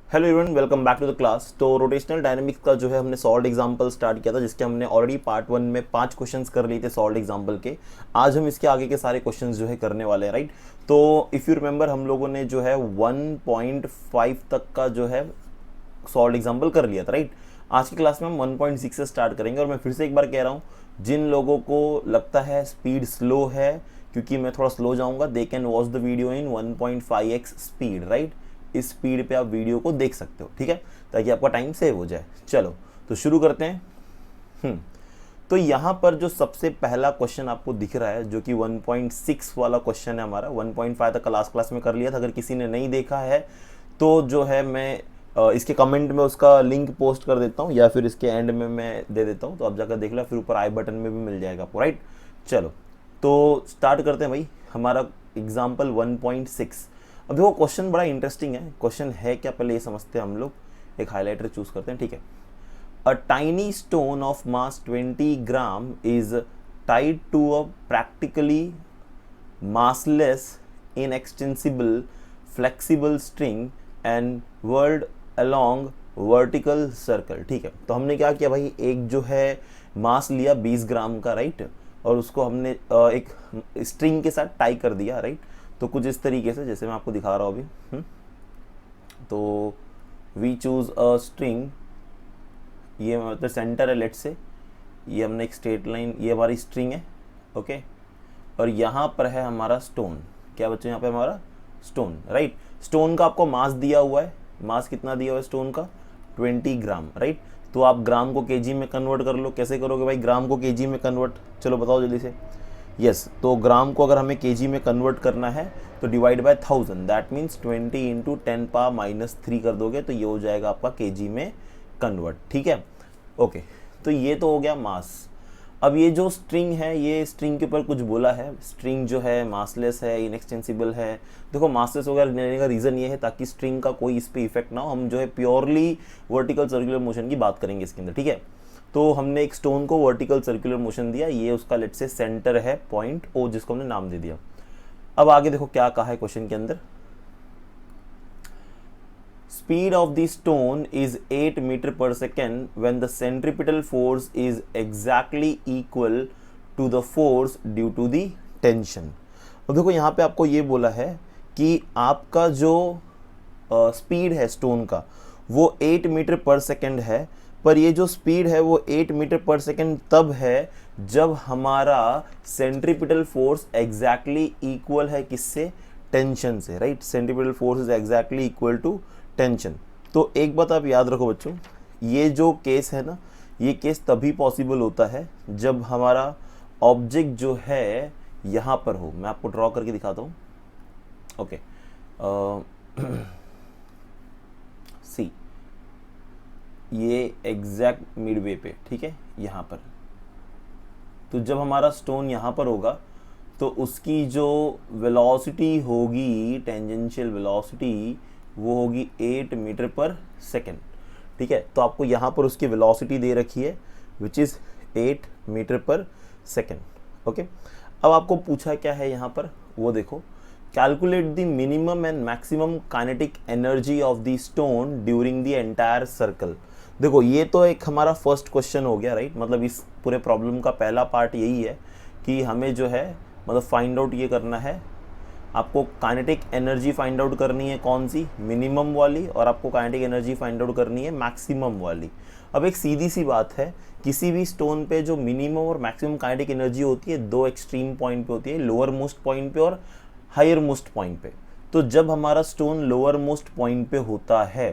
Hello everyone, welcome back to the class. तो rotational dynamics का जो है हमने सॉल्व एग्जांपल स्टार्ट किया था, जिसके हमने ऑलरेडी पार्ट 1 में 5 क्वेश्चंस कर लिए थे सॉल्व एग्जांपल के। आज हम इसके आगे के सारे क्वेश्चंस जो है करने वाले हैं, राइट। तो इफ़ यू रिमेंबर, हम लोगों ने जो है 1.5 तक का जो है सॉल्व एग्जाम्पल कर लिया था, राइट। आज की क्लास में हम 1.6 से स्टार्ट करेंगे। और मैं फिर से एक बार कह रहा हूँ, जिन लोगों को लगता है स्पीड स्लो है, क्योंकि मैं थोड़ा स्लो जाऊँगा, they can watch the video in 1.5x speed, right. इस स्पीड पे आप वीडियो को देख सकते हो, ठीक है, ताकि आपका टाइम सेव हो जाए। चलो तो शुरू करते हैं। तो यहाँ पर जो सबसे पहला क्वेश्चन आपको दिख रहा है, जो कि 1.6 वाला क्वेश्चन है हमारा। 1.5 तक क्लास में कर लिया था। अगर किसी ने नहीं देखा है तो जो है मैं इसके कमेंट में उसका लिंक पोस्ट कर देता हूँ, या फिर इसके एंड में मैं दे देता हूँ, तो आप जाकर देख लो, फिर ऊपर आई बटन में भी मिल जाएगा आपको, राइट। चलो तो स्टार्ट करते हैं भाई हमारा एग्जाम्पल 1.6। अब देखो, क्वेश्चन बड़ा इंटरेस्टिंग है। क्वेश्चन है क्या, पहले ये समझते हैं हम लोग। एक हाईलाइटर चूज करते हैं, ठीक है। A tiny stone of mass 20 gram is tied to a practically massless, inextensible, flexible string and whirled along vertical circle। ठीक है, तो हमने क्या किया भाई, एक जो है मास लिया 20 ग्राम का, राइट, और उसको हमने एक स्ट्रिंग के साथ टाई कर दिया, राइट। तो कुछ इस तरीके से, जैसे मैं आपको दिखा रहा हूँ अभी। तो वी चूज अ स्ट्रिंग, ये मतलब सेंटर है, लेट से ये हमने एक स्ट्रेट लाइन, ये हमारी स्ट्रिंग है, ओके। और यहाँ पर है हमारा स्टोन। क्या बच्चों, यहाँ पे हमारा स्टोन, राइट। स्टोन का आपको मास दिया हुआ है। मास कितना दिया हुआ है स्टोन का? 20 ग्राम, राइट। तो आप ग्राम को केजी में कन्वर्ट कर लो। कैसे करोगे भाई ग्राम को केजी में कन्वर्ट? चलो बताओ जल्दी से। यस, तो ग्राम को अगर हमें केजी में कन्वर्ट करना है तो divide by 1000, that means 20 into 10⁻³ कर दोगे तो ये हो जाएगा आपका केजी में कन्वर्ट, ठीक है। ओके, तो ये तो हो गया मास। अब ये जो स्ट्रिंग है, ये स्ट्रिंग के ऊपर कुछ बोला है। स्ट्रिंग जो है मासलेस है, इनएक्सटेंसिबल है। देखो, मासलेस वगैरह लेने का रीज़न ये है ताकि स्ट्रिंग का कोई इस पर इफेक्ट ना हो। हम जो है प्योरली वर्टिकल सर्कुलर मोशन की बात करेंगे इसके अंदर, ठीक है। तो हमने एक स्टोन को वर्टिकल सर्कुलर मोशन दिया। ये उसका लेट से सेंटर है, पॉइंट ओ, जिसको हमने नाम दे दिया। अब आगे देखो क्या कहा है क्वेश्चन के अंदर। Speed of the stone is 8 meter per second when the centripetal force is exactly equal to the force due to the tension। अब देखो, यहाँ पे आपको ये बोला है कि आपका जो स्पीड है स्टोन का वो 8 मीटर पर सेकेंड है। पर ये जो स्पीड है वो 8 मीटर पर सेकेंड तब है जब हमारा सेंट्रीपिटल फोर्स एग्जैक्टली इक्वल है किससे? टेंशन से, right. Centripetal force is exactly equal to tension. तो एक बात आप याद रखो बच्चों, ये जो केस है ना, ये केस तभी पॉसिबल होता है जब हमारा ऑब्जेक्ट जो है यहाँ पर हो। मैं आपको ड्रॉ करके दिखाता हूँ, ओके। सी, ये एग्जैक्ट मिडवे पे, ठीक है, यहाँ पर। तो जब हमारा स्टोन यहाँ पर होगा तो उसकी जो वेलोसिटी होगी, टेंजेंशियल वेलोसिटी, वो होगी 8 मीटर पर सेकेंड, ठीक है। तो आपको यहाँ पर उसकी वेलोसिटी दे रखी है विच इज़ 8 मीटर पर सेकेंड, ओके। अब आपको पूछा क्या है यहाँ पर, वो देखो। Calculate the minimum and maximum kinetic energy of the stone during the entire circle. देखो, ये तो एक हमारा फर्स्ट क्वेश्चन हो गया, राइट। मतलब इस पूरे प्रॉब्लम का पहला पार्ट यही है कि हमें जो है मतलब फाइंड आउट ये करना है। आपको काइनेटिक एनर्जी फाइंड आउट करनी है, कौन सी? मिनिमम वाली। और आपको काइनेटिक एनर्जी फाइंड आउट करनी है मैक्सिमम वाली। अब एक सीधी सी बात है, किसी भी स्टोन पे जो मिनिमम और मैक्सिमम काइनेटिक एनर्जी होती है, दो एक्सट्रीम पॉइंट पे होती है, लोअर मोस्ट पॉइंट पे और हायर मोस्ट पॉइंट पे। तो जब हमारा स्टोन लोअर मोस्ट पॉइंट पे होता है,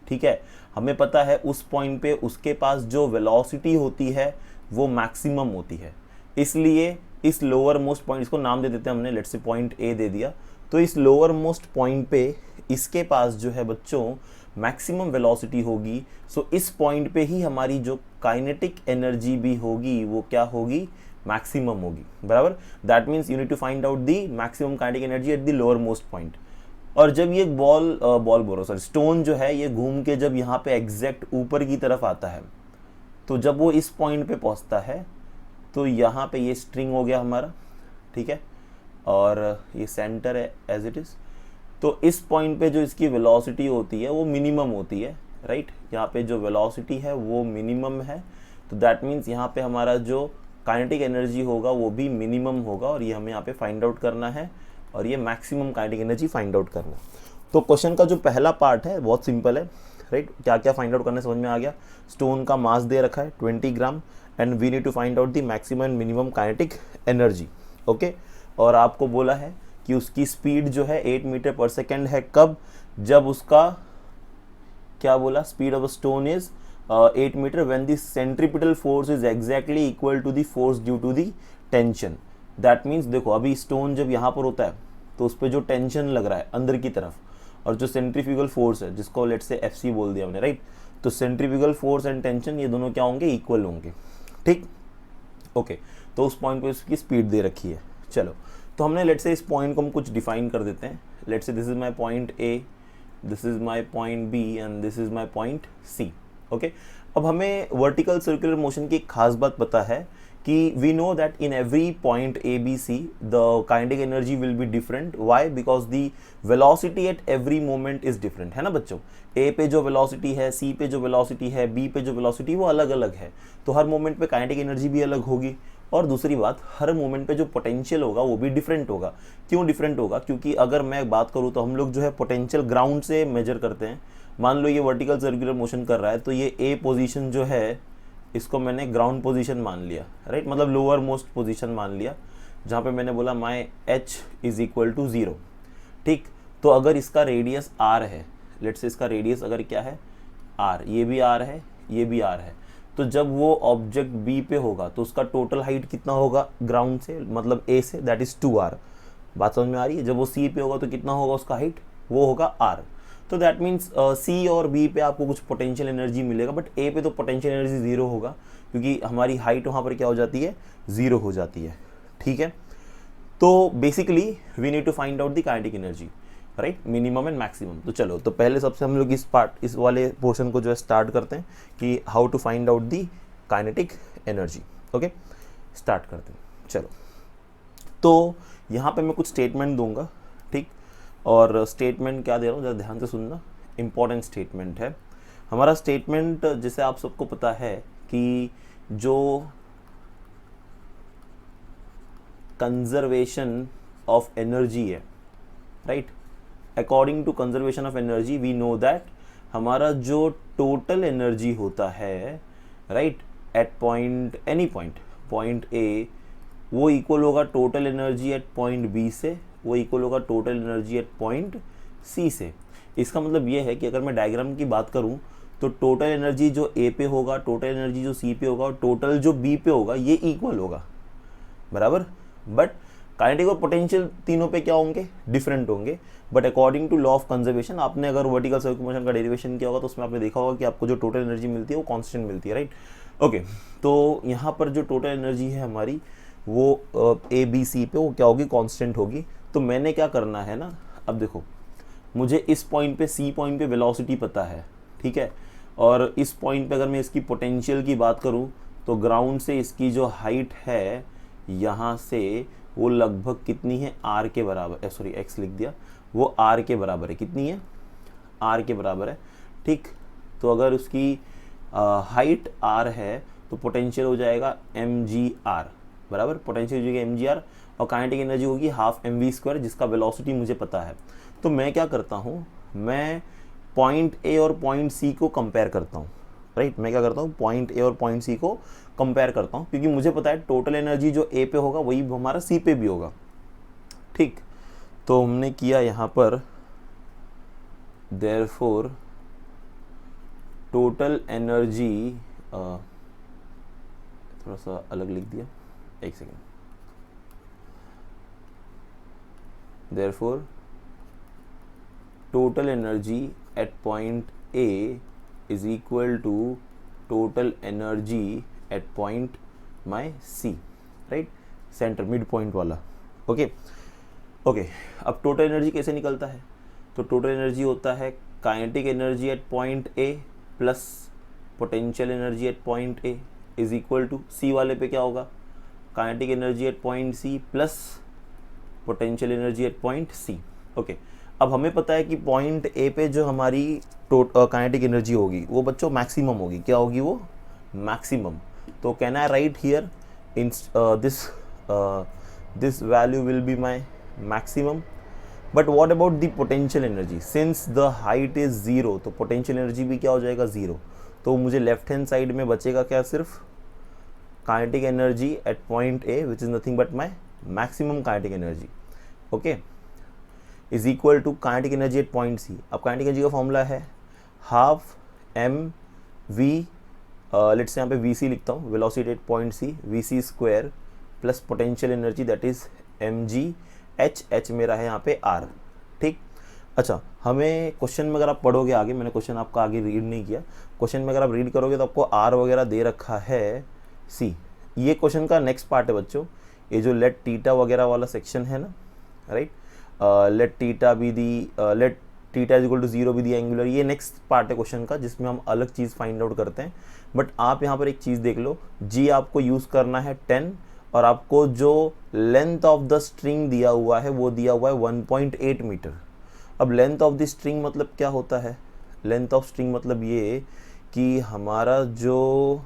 ठीक है, हमें पता है उस पॉइंट पे उसके पास जो वेलोसिटी होती है वो मैक्सिमम होती है। इसलिए इस लोअर मोस्ट पॉइंट, इसको नाम दे देते हैं हमने, लेट्स से पॉइंट ए दे दिया। तो इस लोअर मोस्ट पॉइंट पे इसके पास जो है बच्चों मैक्सिमम वेलोसिटी होगी। सो इस पॉइंट पे ही हमारी जो काइनेटिक एनर्जी भी होगी वो क्या होगी? मैक्सिमम होगी, बराबर। That means you need to find out the maximum kinetic energy at the lower most point. और जब ये बॉल बोलो सॉरी स्टोन जो है ये घूम के जब यहाँ पे एग्जैक्ट ऊपर की तरफ आता है, तो जब वो इस पॉइंट पे पहुँचता है तो यहाँ पे ये स्ट्रिंग हो गया हमारा, ठीक है, और ये सेंटर है एज इट इज़। तो इस पॉइंट पे जो इसकी वेलोसिटी होती है वो मिनिमम होती है, राइट। यहाँ पे जो वेलोसिटी है वो मिनिमम है, तो दैट मीन्स यहाँ पे हमारा जो काइनेटिक एनर्जी होगा वो भी मिनिमम होगा, और ये हमें यहाँ पे फाइंड आउट करना है, और ये maximum kinetic energy find out करना है। तो क्वेश्चन का जो पहला पार्ट है बहुत सिंपल है, राइट। क्या क्या फाइंड आउट करना समझ में आ गया। स्टोन का मास दे रखा है 20 gram, and we need to find out the maximum and minimum kinetic energy, okay. और आपको बोला है कि उसकी स्पीड जो है 8 मीटर पर सेकेंड है, कब, जब उसका क्या बोला, speed of stone is 8 metre when the centripetal force is exactly equal to the force due to the tension. That means देखो अभी स्टोन जब यहाँ पर होता है तो उस पर जो टेंशन लग रहा है अंदर की तरफ, और जो सेंट्रीफ्यूगल फोर्स है जिसको लेट्स से FC बोल दिया हमने, राइट। तो सेंट्रीफ्यूगल फोर्स एंड टेंशन ये दोनों क्या होंगे, इक्वल होंगे, ठीक, ओके। तो उस पॉइंट पे उसकी स्पीड दे रखी है। चलो तो हमने लेट्स से इस पॉइंट को हम कुछ डिफाइन कर देते हैं। Let's say this is my point A, this is my point B and this is my point C, okay. अब हमें वर्टिकल सर्कुलर मोशन की एक खास बात पता है कि we know that in every point ABC the kinetic energy will be different. Why? Because the velocity at every moment is different, है ना बच्चों। A पे जो वेलोसिटी है, C पे जो वेलोसिटी है, B पे जो वेलोसिटी वो अलग अलग है, तो हर मोमेंट पे काइनेटिक एनर्जी भी अलग होगी। और दूसरी बात, हर मोमेंट पे जो पोटेंशियल होगा वो भी डिफरेंट होगा। क्यों डिफरेंट होगा? क्योंकि अगर मैं बात करूँ तो हम लोग जो है पोटेंशियल ग्राउंड से मेजर करते हैं। मान लो ये वर्टिकल सर्कुलर मोशन कर रहा है, तो ये A पोजीशन जो है इसको मैंने ग्राउंड पोजीशन मान लिया, राइट, मतलब लोअर मोस्ट पोजीशन मान लिया, जहाँ पे मैंने बोला माई H इज इक्वल टू 0, ठीक। तो अगर इसका रेडियस R है, लेट्स से इसका रेडियस अगर क्या है R, ये भी R है, ये भी R है, तो जब वो ऑब्जेक्ट B पे होगा तो उसका टोटल हाइट कितना होगा ग्राउंड से, मतलब A से, दैट इज 2R। बात समझ में आ रही है? जब वो C पे होगा तो कितना होगा उसका हाइट, वो होगा R। तो दैट मीन्स C और B पे आपको कुछ पोटेंशियल एनर्जी मिलेगा, बट A पे तो पोटेंशियल एनर्जी 0 होगा, क्योंकि हमारी हाइट वहाँ पर क्या हो जाती है, 0 हो जाती है, ठीक है। तो basically we need to find out the kinetic energy, right, minimum and maximum. तो चलो, तो पहले सबसे हम लोग इस वाले पोर्शन को जो है स्टार्ट करते हैं कि how to find out the kinetic energy, okay. Start करते हैं, चलो। तो यहाँ पे मैं कुछ स्टेटमेंट दूंगा, ठीक, और स्टेटमेंट क्या दे रहा हूँ ज़रा ध्यान से सुनना, इंपॉर्टेंट स्टेटमेंट है हमारा। स्टेटमेंट जैसे आप सबको पता है कि जो कंजर्वेशन ऑफ एनर्जी है, right, according to conservation of energy we know that हमारा जो टोटल एनर्जी होता है, right, at point any point A, वो इक्वल होगा total energy at point B से, वो इक्वल होगा total energy at point C से। इसका मतलब ये है कि अगर मैं डायग्राम की बात करूं तो टोटल एनर्जी जो A पे होगा, टोटल एनर्जी जो C पे होगा, और टोटल जो B पे होगा, ये इक्वल होगा, बराबर। बट काइनेटिक और पोटेंशियल तीनों पे क्या होंगे, डिफरेंट होंगे। But according to law of conservation, आपने अगर वर्टिकल सर्कुलर मोशन का डेरिवेशन किया होगा तो उसमें आपने देखा होगा कि आपको जो टोटल एनर्जी मिलती है वो कांस्टेंट मिलती है, राइट, ओके। तो यहाँ पर जो टोटल एनर्जी है हमारी वो ABC पे वो क्या होगी, कांस्टेंट होगी। तो मैंने क्या करना है ना, अब देखो मुझे इस पॉइंट पे C पॉइंट पे वेलोसिटी पता है, ठीक है, और इस पॉइंट पे अगर मैं इसकी पोटेंशियल की बात करूं तो ग्राउंड से इसकी जो हाइट है यहाँ से वो लगभग कितनी है, R के बराबर, सॉरी X लिख दिया, वो R के बराबर है। कितनी है, R के बराबर है, ठीक। तो अगर उसकी हाइट R है तो पोटेंशियल हो जाएगा mgr, बराबर, पोटेंशियल हो जाएगा mgr, और काइनेटिक एनर्जी होगी हाफ mv², जिसका वेलोसिटी मुझे पता है। तो मैं क्या करता हूँ, मैं पॉइंट A और पॉइंट C को कंपेयर करता हूँ, राइट, मैं क्या करता हूँ, पॉइंट A और पॉइंट C को कंपेयर करता हूँ, क्योंकि मुझे पता है टोटल एनर्जी जो A पे होगा वही हमारा C पे भी होगा, ठीक। तो हमने किया यहाँ पर देयरफॉर टोटल एनर्जी, थोड़ा सा अलग लिख दिया, एक second, therefore total energy at point A is equal to total energy at point my C, right, centre mid point वाला, ओके। अब टोटल एनर्जी कैसे निकलता है, तो टोटल एनर्जी होता है kinetic energy at point A plus potential energy at point A is equal to C वाले पे क्या होगा, kinetic energy at point C plus potential energy at point C, okay. अब हमें पता है कि पॉइंट ए पे जो हमारी काइनेटिक एनर्जी होगी वो बच्चों मैक्सिमम होगी। क्या होगी वो? मैक्सिमम। तो can I right here in this value will be my maximum. But what about the potential energy? Since the height is zero तो पोटेंशियल एनर्जी भी क्या हो जाएगा? ज़ीरो। तो मुझे लेफ्ट हैंड साइड में बचेगा क्या? सिर्फ kinetic energy at point A which is nothing but my maximum kinetic energy, okay, is equal to kinetic energy at point C. अब काइनेटिक एनर्जी का फॉर्मूला है half M V, let's say यहाँ पे वी सी लिखता हूँ, velocity at point C, V C square plus potential energy that is M G H, H मेरा है यहाँ पे आर, ठीक। अच्छा, हमें क्वेश्चन में अगर आप पढ़ोगे आगे, मैंने क्वेश्चन आपका आगे रीड नहीं किया, क्वेश्चन में अगर आप रीड करोगे तो आपको आर वगैरह दे रखा है सी। ये क्वेश्चन का नेक्स्ट पार्ट है बच्चों, ये जो लेट टीटा वगैरह वाला सेक्शन है ना, right, let theta be the let theta is equal to zero be the angular, ये नेक्स्ट पार्ट है क्वेश्चन का जिसमें हम अलग चीज़ फाइंड आउट करते हैं। बट आप यहाँ पर एक चीज़ देख लो, जी आपको यूज़ करना है 10 और आपको जो लेंथ ऑफ द स्ट्रिंग दिया हुआ है वो दिया हुआ है 1.8 मीटर। अब लेंथ ऑफ द स्ट्रिंग मतलब क्या होता है? लेंथ ऑफ स्ट्रिंग मतलब ये कि हमारा जो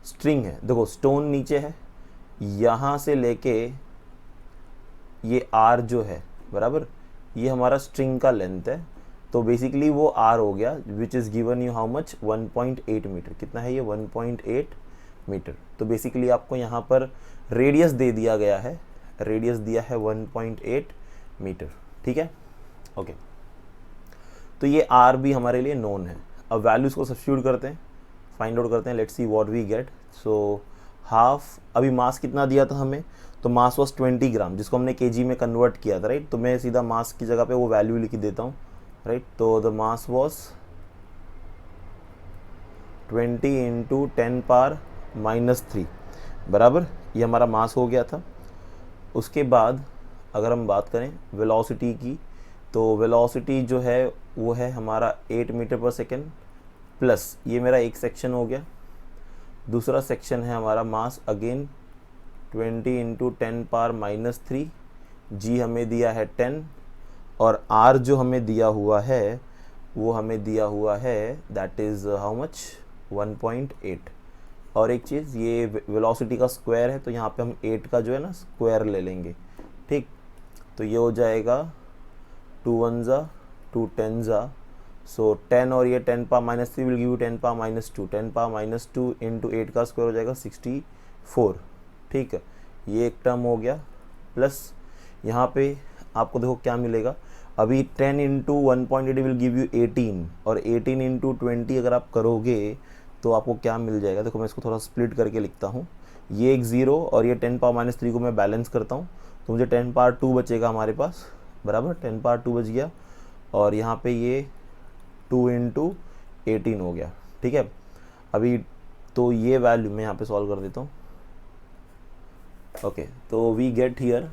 स्ट्रिंग है, देखो स्टोन नीचे है, यहाँ से लेके ये आर जो है बराबर, ये हमारा स्ट्रिंग का लेंथ है। तो बेसिकली वो आर हो गया which is given you how much 1.8 metre. कितना है ये? 1.8 मीटर। तो बेसिकली आपको यहाँ पर रेडियस दे दिया गया है, रेडियस दिया है 1.8 मीटर, ठीक है, ओके। तो ये आर भी हमारे लिए नोन है। अब वैल्यूज़ को सब्स्टिट्यूट करते हैं, फाइंड आउट करते हैं, let's see what we get. So half, अभी मास कितना दिया था हमें? तो मास वॉज 20 ग्राम, जिसको हमने केजी में कन्वर्ट किया था, राइट। तो मैं सीधा मास की जगह पे वो वैल्यू लिख देता हूँ, राइट। तो the mass was 20 into 10 power -3 बराबर, ये हमारा मास हो गया था। उसके बाद अगर हम बात करें वेलोसिटी की, तो वेलोसिटी जो है वो है हमारा 8 मीटर पर सेकेंड, प्लस ये मेरा एक सेक्शन हो गया, दूसरा सेक्शन है हमारा मास अगेन 20 इंटू 10 पावर -3, जी हमें दिया है 10 और आर जो हमें दिया हुआ है वो हमें दिया हुआ है दैट इज़ हाउ मच 1.8। और एक चीज़, ये वेलोसिटी का स्क्वायर है तो यहाँ पे हम 8 का जो है ना स्क्वायर ले लेंगे, ठीक। तो ये हो जाएगा 2 1 जा 2 10 जा, सो 10 और ये 10 power -3 will give you 10 power -2, 10 power -2 into 8 का स्क्वायर हो जाएगा 64, ठीक है। ये एक टर्म हो गया, प्लस यहाँ पे आपको देखो क्या मिलेगा, अभी 10 इंटू 1.8 विल गिव यू 18 और 18 इंटू 20 अगर आप करोगे तो आपको क्या मिल जाएगा? देखो मैं इसको थोड़ा स्प्लिट करके लिखता हूँ, ये एक ज़ीरो और ये 10 पावर -3 को मैं बैलेंस करता हूँ तो मुझे 10 पावर 2 बचेगा हमारे पास, बराबर 10 पावर 2 बच गया और यहाँ पे ये 2 इंटू 18 हो गया, ठीक है। अभी तो ये वैल्यू मैं यहाँ पे सॉल्व कर देता हूँ, ओके। तो वी गेट हियर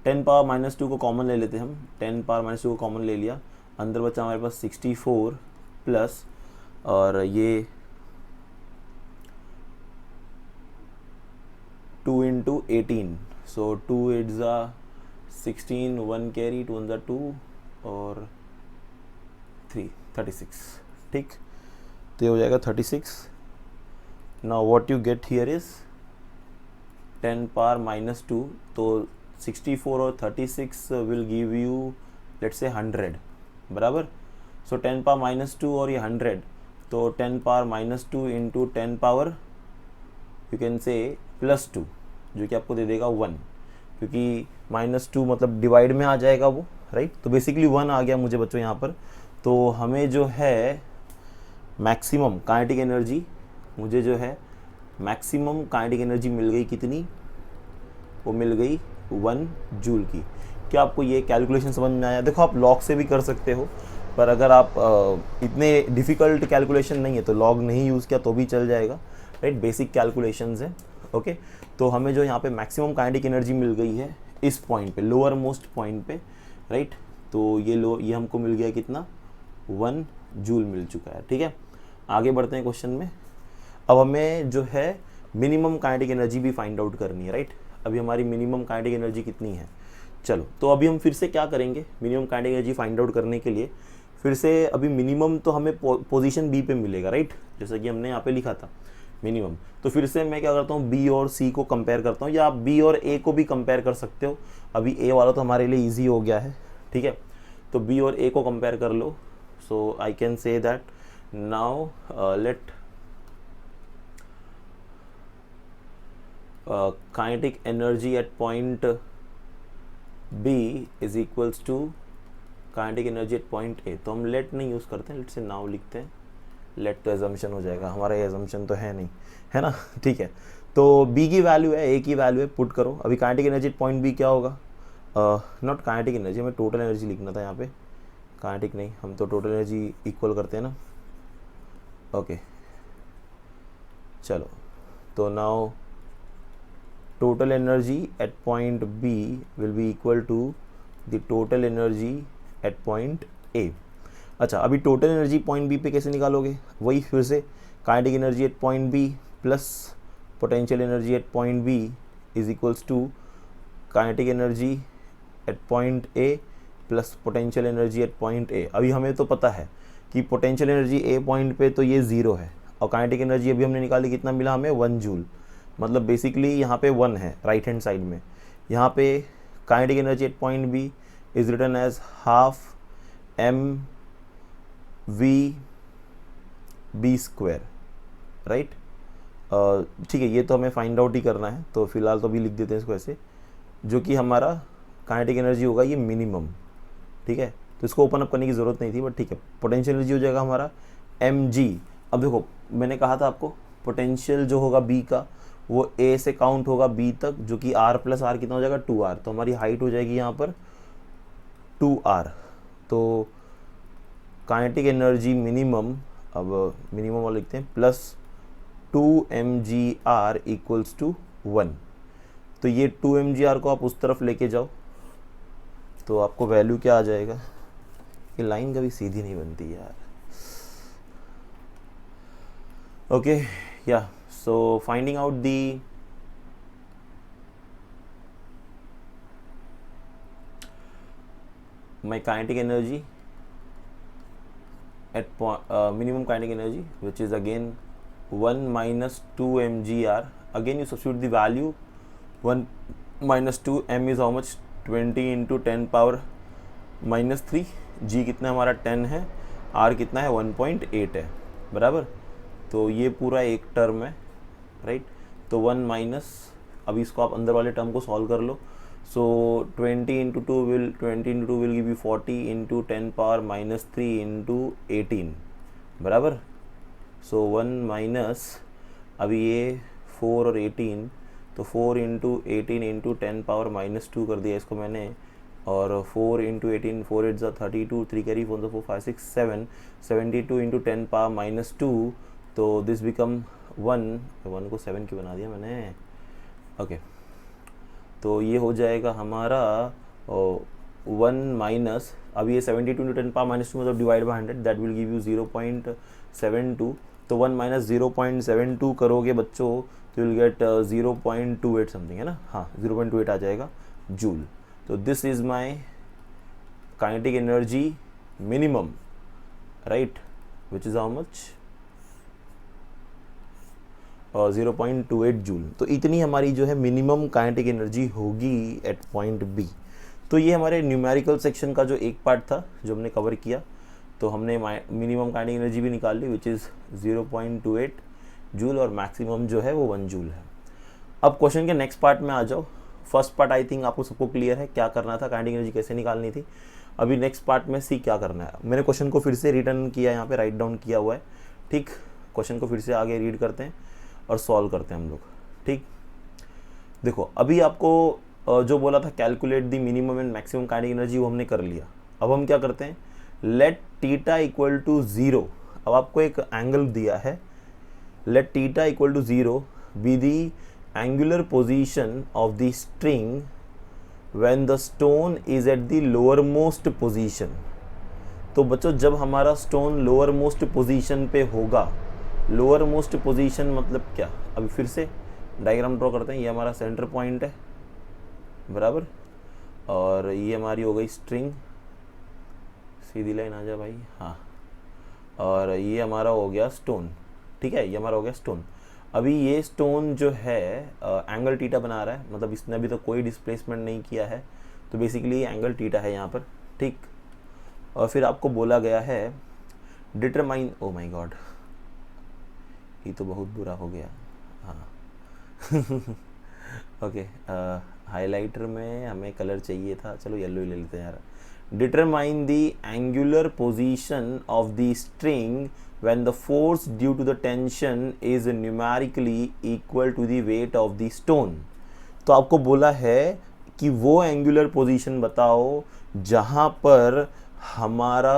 10 पावर -2 को कॉमन ले लेते हैं हम, 10 पावर -2 को कॉमन ले लिया, अंदर बचा हमारे पास 64 प्लस और ये 2 इंटू 18, सो 2 8 ज़ा 16, 1 कैरी, 2 1 ज़ा 2 और 3 36, ठीक। तो ये हो जाएगा 36। Now what you get here is 10 power -2, तो 64 और 36 will give you let's say 100, बराबर। सो 10 पावर -2 और ये 100, तो 10 power -2 into 10 power you can से +2 जो कि आपको दे देगा 1, क्योंकि -2 मतलब डिवाइड में आ जाएगा वो, राइट। तो बेसिकली 1 आ गया मुझे बच्चों यहाँ पर। तो हमें जो है मैक्सिमम काइनेटिक एनर्जी, मुझे जो है मैक्सिमम काइनेटिक एनर्जी मिल गई कितनी? वो मिल गई 1 जूल की। क्या आपको ये कैलकुलेशन समझ में आया? देखो आप लॉग से भी कर सकते हो, पर अगर आप इतने डिफ़िकल्ट कैलकुलेशन नहीं है तो लॉग नहीं यूज़ किया तो भी चल जाएगा, राइट। बेसिक कैलकुलेशंस हैं, ओके। तो हमें जो यहाँ पे मैक्सिमम काइनेटिक एनर्जी मिल गई है इस पॉइंट पे, लोअर मोस्ट पॉइंट पे, राइट। तो ये हमको मिल गया कितना? 1 जूल मिल चुका है, ठीक है। आगे बढ़ते हैं क्वेश्चन में। अब हमें जो है मिनिमम काइनेटिक एनर्जी भी फाइंड आउट करनी है, राइट। अभी हमारी मिनिमम काइनेटिक एनर्जी कितनी है? चलो, तो अभी हम फिर से क्या करेंगे, minimum kinetic energy find out करने के लिए फिर से अभी मिनिमम तो हमें पोजीशन बी पे मिलेगा, राइट, जैसा कि हमने यहाँ पे लिखा था मिनिमम। तो फिर से मैं क्या करता हूँ, बी और सी को कंपेयर करता हूँ, या आप बी और ए को भी कंपेयर कर सकते हो। अभी ए वाला तो हमारे लिए ईजी हो गया है, ठीक है, तो बी और ए को कंपेयर कर लो। So I can say that now let kinetic energy at point B is equals to kinetic energy at point A. तो हम लेट नहीं यूज़ करते हैं, लेट से नाउ लिखते हैं। लेट तो एजम्पशन हो जाएगा, हमारा ये एजम्पशन तो है नहीं, है ना, ठीक है। तो बी की वैल्यू है, ए की वैल्यू है, पुट करो। अभी kinetic energy at point B क्या होगा, नॉट काइनेटिक एनर्जी, हमें टोटल एनर्जी लिखना था यहाँ पे, काइनेटिक नहीं, हम तो टोटल एनर्जी इक्वल करते हैं ना। ओके चलो, तो now total energy at point B will be equal to the total energy at point A. अच्छा, अभी टोटल एनर्जी पॉइंट बी पे कैसे निकालोगे, वही फिर से kinetic energy at point B plus potential energy at point B is equals to kinetic energy at point A plus potential energy at point A. अभी हमें तो पता है कि पोटेंशियल एनर्जी ए पॉइंट पे तो ये 0 है, और काइनेटिक एनर्जी अभी हमने निकाली, कितना मिला हमें, 1 जूल, मतलब बेसिकली यहाँ पे 1 है राइट हैंड साइड में। यहाँ पे kinetic energy at point B is written as half M V B square, right, ठीक है। ये तो हमें फाइंड आउट ही करना है, तो फिलहाल तो अभी लिख देते हैं इसको ऐसे, जो कि हमारा काइनेटिक एनर्जी होगा ये मिनिमम, ठीक है। तो इसको ओपन अप करने की ज़रूरत नहीं थी, बट ठीक है। पोटेंशियल एनर्जी हो जाएगा हमारा एम जी। अब देखो, मैंने कहा था आपको पोटेंशियल जो होगा बी का वो ए से काउंट होगा बी तक, जो कि आर प्लस आर कितना हो जाएगा, 2r। तो हमारी हाइट हो जाएगी यहाँ पर 2r। तो काइनेटिक एनर्जी मिनिमम, अब मिनिमम वाला लिखते हैं, प्लस 2mgr इक्वल्स टू 1। तो ये 2mgr को आप उस तरफ लेके जाओ, तो आपको वैल्यू क्या आ जाएगा, ये लाइन कभी सीधी नहीं बनती यार। ओके, या so finding out the my kinetic energy at minimum kinetic energy, which is again 1 minus 2 mgr. Again you substitute the value, 1 minus 2, m is how much, 20 into 10 power minus 3, g कितना हमारा 10 है, r कितना है 1.8 है, बराबर। तो ये पूरा एक टर्म है, राइट। तो 1 माइनस, अब इसको आप अंदर वाले टर्म को सॉल्व कर लो। सो 20 into 2 will give you 40 into 10 power minus 3 into 18, बराबर। सो 1 माइनस, अभी ये 4 और 18, तो 4 into 18 into 10 power minus 2 कर दिया इसको मैंने, और 4 into 18, 4 8 32, 3 carry 4 4 5 6 7, 72 into 10 power minus 2, तो दिस बिकम 1 को 7 की बना दिया मैंने, ओके। तो ये हो जाएगा हमारा 1 माइनस, अब ये 72 into 10 power minus 2 मतलब divide by 100, that will give you 0.72। तो 1 माइनस 0.72 करोगे बच्चों तो विल गेट 0.28 समथिंग, है ना, हाँ 0.28 आ जाएगा जूल। तो this is my kinetic energy minimum, right, which is how much, 0.28 joule. तो इतनी हमारी जो है मिनिमम काइनेटिक एनर्जी होगी एट पॉइंट बी। तो ये हमारे न्यूमेरिकल सेक्शन का जो एक पार्ट था जो हमने कवर किया। तो हमने मिनिमम काइनेटिक एनर्जी भी निकाल ली, विच इज़ 0.28 जूल, और मैक्सिमम जो है वो 1 जूल है। अब क्वेश्चन के नेक्स्ट पार्ट में आ जाओ। फर्स्ट पार्ट आई थिंक आपको सबको क्लियर है, क्या करना था, काइनेटिक एनर्जी कैसे निकालनी थी। अभी नेक्स्ट पार्ट में सी क्या करना है। मैंने क्वेश्चन को फिर से रिटर्न किया, यहाँ पे राइट डाउन किया हुआ है, ठीक। क्वेश्चन को फिर से आगे रीड करते हैं और सॉल्व करते हैं हम लोग, ठीक। देखो, अभी आपको जो बोला था calculate the minimum and maximum kinetic energy, वो हमने कर लिया। अब हम क्या करते हैं, लेट थीटा इक्वल टू 0। अब आपको एक एंगल दिया है, let theta equal to 0 be the angular position of the string when the stone is at the lower most position. तो बच्चों, जब हमारा स्टोन लोअर मोस्ट पोजीशन पे होगा, लोअर मोस्ट पोजीशन मतलब क्या, अभी फिर से डायग्राम ड्रॉ करते हैं। ये हमारा सेंटर पॉइंट है, बराबर। और ये हमारी हो गई स्ट्रिंग, सीधी लाइन आ जा भाई, हाँ। और ये हमारा हो गया स्टोन, ठीक है, ये हमारा हो गया स्टोन। अभी ये स्टोन जो है एंगल टीटा बना रहा है, मतलब इसने अभी तो कोई डिस्प्लेसमेंट नहीं किया है, तो बेसिकली ये एंगल टीटा है यहाँ पर, ठीक। और फिर आपको बोला गया है डिटरमाइन, ओ माय गॉड ये तो बहुत बुरा हो गया, हाँ ओके, हाइलाइटर में हमें कलर चाहिए था, चलो येलो ही ले लेते हैं यार। Determine the angular position of the string when the force due to the tension is numerically equal to the weight of the stone। तो आपको बोला है कि वो एंगुलर पोजीशन बताओ जहाँ पर हमारा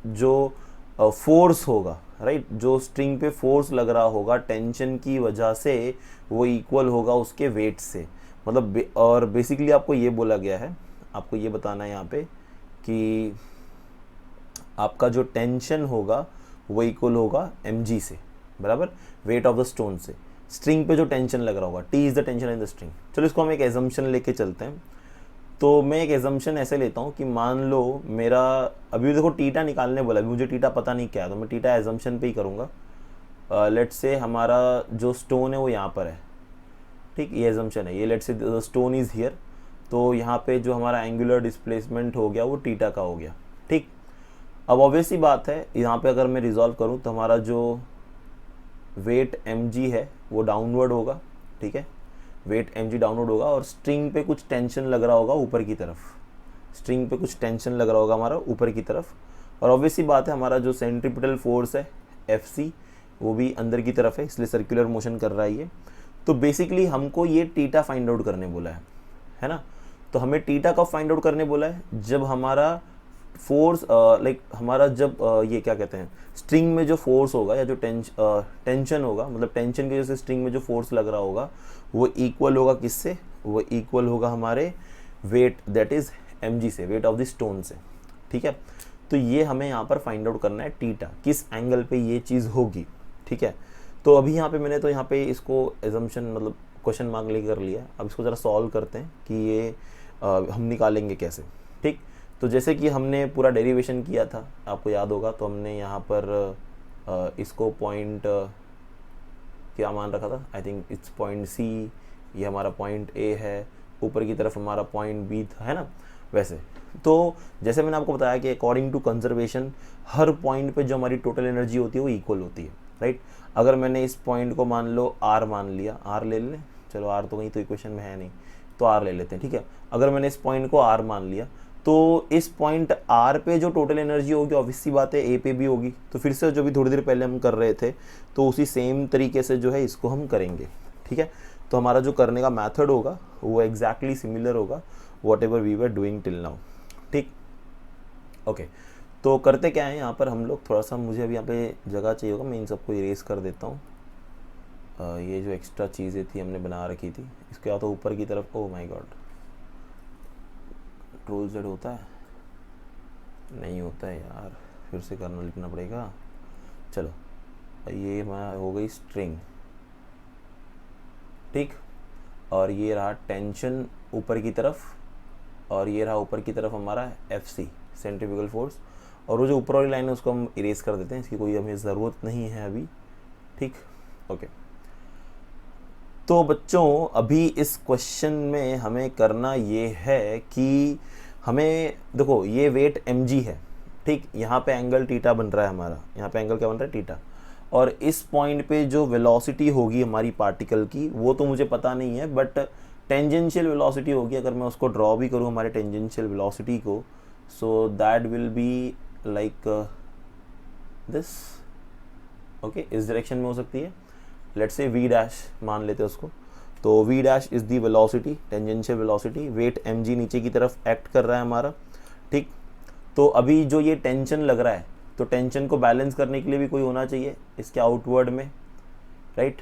जो फोर्स होगा, राइट, जो स्ट्रिंग पे फोर्स लग रहा होगा टेंशन की वजह से, वो इक्वल होगा उसके वेट से, मतलब और बेसिकली आपको ये बोला गया है, आपको ये बताना है यहाँ पे कि आपका जो टेंशन होगा वो इक्वल होगा mg से, बराबर, वेट ऑफ द स्टोन से, स्ट्रिंग पे जो टेंशन लग रहा होगा, T is the tension in the string. चलो इसको हम एक एजम्पशन लेके चलते हैं। तो मैं एक एजम्पशन ऐसे लेता हूँ कि मान लो मेरा, अभी देखो टीटा निकालने बोला, अभी मुझे टीटा पता नहीं क्या है, तो मैं टीटा एजम्पशन पे ही करूँगा। लेट्स से हमारा जो स्टोन है वो यहाँ पर है, ठीक, ये एजम्पशन है, ये let's say the stone is here, तो यहाँ पे जो हमारा एंगुलर डिस्प्लेसमेंट हो गया वो टीटा का हो गया, ठीक। अब ऑब्वियस ही बात है, यहाँ पे अगर मैं रिजॉल्व करूँ तो हमारा जो वेट mg है वो डाउनवर्ड होगा, ठीक है, वेट mg डाउनवर्ड होगा, और स्ट्रिंग पे कुछ टेंशन लग रहा होगा ऊपर की तरफ, स्ट्रिंग पे कुछ टेंशन लग रहा होगा हमारा ऊपर की तरफ, और ऑब्वियस ही बात है हमारा जो सेंट्रीपिटल फोर्स है Fc वो भी अंदर की तरफ है, इसलिए सर्कुलर मोशन कर रहा है ये। तो बेसिकली हमको ये टीटा फाइंड आउट करने बोला है ना। तो हमें टीटा कब फाइंड आउट करने बोला है, जब हमारा फोर्स लाइक हमारा जब ये क्या कहते हैं, स्ट्रिंग में जो फोर्स होगा या जो टेंशन होगा, मतलब टेंशन की वजह से स्ट्रिंग में जो फोर्स लग रहा होगा वो इक्वल होगा किससे, वो इक्वल होगा हमारे वेट, दैट इज mg से, वेट ऑफ द स्टोन से, ठीक है। तो ये हमें यहाँ पर फाइंड आउट करना है टीटा, किस एंगल पे ये चीज़ होगी, ठीक है। तो अभी यहाँ पे मैंने तो यहाँ पे इसको एजम्पशन मतलब क्वेश्चन मार्क ले कर लिया। अब इसको ज़रा सॉल्व करते हैं कि ये हम निकालेंगे कैसे, ठीक। तो जैसे कि हमने पूरा डेरिवेशन किया था, आपको याद होगा, तो हमने यहाँ पर इसको पॉइंट क्या मान रखा था, I think it's point C, ये हमारा पॉइंट ए है, ऊपर की तरफ हमारा पॉइंट बी था, है ना। वैसे तो जैसे मैंने आपको बताया कि अकॉर्डिंग टू कंजर्वेशन हर पॉइंट पे जो हमारी टोटल एनर्जी होती है वो इक्वल होती है, राइट। अगर मैंने इस पॉइंट को मान लो आर मान लिया, आर ले लें, चलो आर तो कहीं तो इक्वेशन में है नहीं, तो आर ले लेते हैं, ठीक है। अगर मैंने इस पॉइंट को आर मान लिया, तो इस पॉइंट आर पे जो टोटल एनर्जी होगी ऑब्वियस सी बात है ए पे भी होगी। तो फिर से जो भी थोड़ी देर पहले हम कर रहे थे, तो उसी सेम तरीके से जो है इसको हम करेंगे, ठीक है। तो हमारा जो करने का मेथड होगा वो एग्जैक्टली सिमिलर होगा whatever we were doing till now, ठीक। ओके, तो करते क्या है यहाँ पर हम लोग, थोड़ा सा मुझे अभी यहाँ पे जगह चाहिए होगा, मैं इन सबको इरेज कर देता हूँ। ये जो एक्स्ट्रा चीज़ें थी हमने बना रखी थी, इसके बाद तो ऊपर की तरफ, oh my God, control Z होता है, नहीं होता है यार, फिर से करना लिखना पड़ेगा। चलो ये हो गई स्ट्रिंग, ठीक, और ये रहा टेंशन ऊपर की तरफ, और ये रहा ऊपर की तरफ हमारा FC सेंट्रीफ्यूगल फोर्स, और वो जो ऊपर वाली लाइन है उसको हम इरेज कर देते हैं, इसकी कोई हमें ज़रूरत नहीं है अभी, ठीक। ओके, तो बच्चों अभी इस क्वेश्चन में हमें करना ये है कि हमें देखो ये वेट mg है, ठीक, यहाँ पे एंगल टीटा बन रहा है हमारा, यहाँ पे एंगल क्या बन रहा है, टीटा, और इस पॉइंट पे जो वेलोसिटी होगी हमारी पार्टिकल की वो तो मुझे पता नहीं है, बट टेंजेंशियल वेलोसिटी होगी, अगर मैं उसको ड्रॉ भी करूँ हमारे टेंजेंशियल वेलोसिटी को, so that will be like this, okay, इस डायरेक्शन में हो सकती है, लेट्स से v डैश मान लेते हैं उसको, तो v dash is the velocity, tangential velocity, weight mg नीचे की तरफ एक्ट कर रहा है हमारा, ठीक। तो अभी जो ये टेंशन लग रहा है, तो टेंशन को बैलेंस करने के लिए भी कोई होना चाहिए इसके आउटवर्ड में, राइट,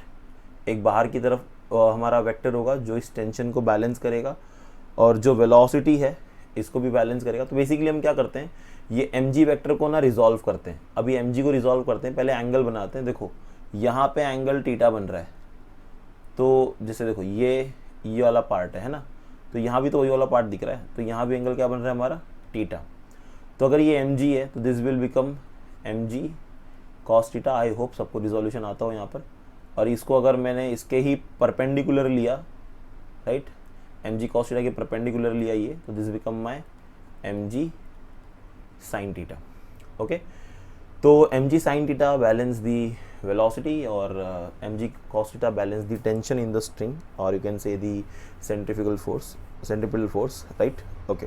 एक बाहर की तरफ हमारा वेक्टर होगा जो इस टेंशन को बैलेंस करेगा, और जो वेलोसिटी है इसको भी बैलेंस करेगा। तो बेसिकली हम क्या करते हैं, ये mg वेक्टर को ना रिजॉल्व करते हैं, अभी mg को रिजॉल्व करते हैं, पहले एंगल बनाते हैं। देखो यहाँ पे एंगल टीटा बन रहा है, तो जैसे देखो ये वाला पार्ट है ना, तो यहाँ भी तो वही वाला पार्ट दिख रहा है, तो यहाँ भी एंगल क्या बन रहा है हमारा, थीटा। तो अगर ये mg है तो this will become mg cos theta. I hope सबको रिजोल्यूशन आता हो यहाँ पर। और इसको अगर मैंने इसके ही परपेंडिकुलर लिया, राइट, mg cos थीटा के परपेंडिकुलर लिया ये, तो this become my mg sin theta. Okay, तो mg sin theta balance the velocity और mg cos theta balance the tension in the string, और you can say the centrifugal force, right. Okay,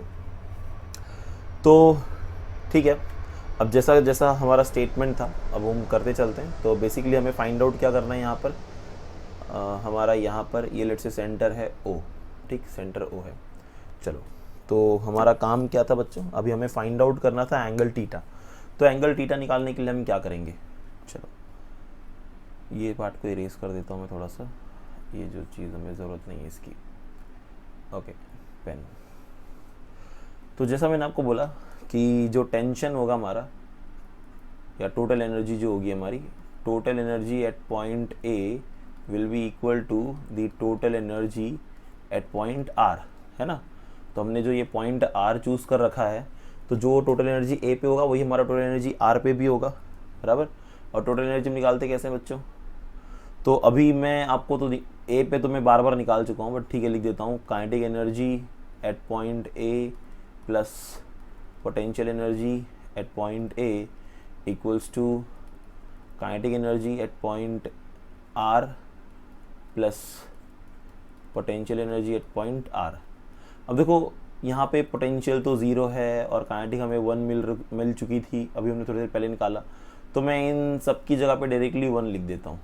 तो ठीक है, अब जैसा जैसा हमारा स्टेटमेंट था अब हम करते चलते हैं। तो बेसिकली हमें फाइंड आउट क्या करना है यहाँ पर, हमारा यहाँ पर ये लेट से सेंटर है O, ठीक, सेंटर O है। चलो, तो हमारा काम क्या था बच्चों, अभी हमें फाइंड आउट करना था एंगल थीटा। तो एंगल थीटा निकालने के लिए हम क्या करेंगे, चलो ये पार्ट को इरेज कर देता हूँ मैं थोड़ा सा, ये जो चीज़ हमें ज़रूरत नहीं है इसकी। Okay, pen. तो जैसा मैंने आपको बोला कि जो टेंशन होगा हमारा, या टोटल एनर्जी जो होगी हमारी, total energy at point A will be equal to the total energy at point R, है ना। तो हमने जो ये पॉइंट आर चूज़ कर रखा है, तो जो टोटल एनर्जी ए पे होगा वही हमारा टोटल एनर्जी आर पे भी होगा, बराबर। और टोटल एनर्जी निकालते कैसे हैं बच्चों, तो अभी मैं आपको तो ए पे तो मैं बार बार निकाल चुका हूँ, बट ठीक है लिख देता हूँ। Kinetic energy at point A plus potential energy at point A equals to kinetic energy at point R plus potential energy at point R. अब देखो यहाँ पे पोटेंशियल तो 0 है और काइनेटिक हमें 1 मिल चुकी थी, अभी हमने थोड़ी देर पहले निकाला, तो मैं इन सब की जगह पे डायरेक्टली 1 लिख देता हूँ,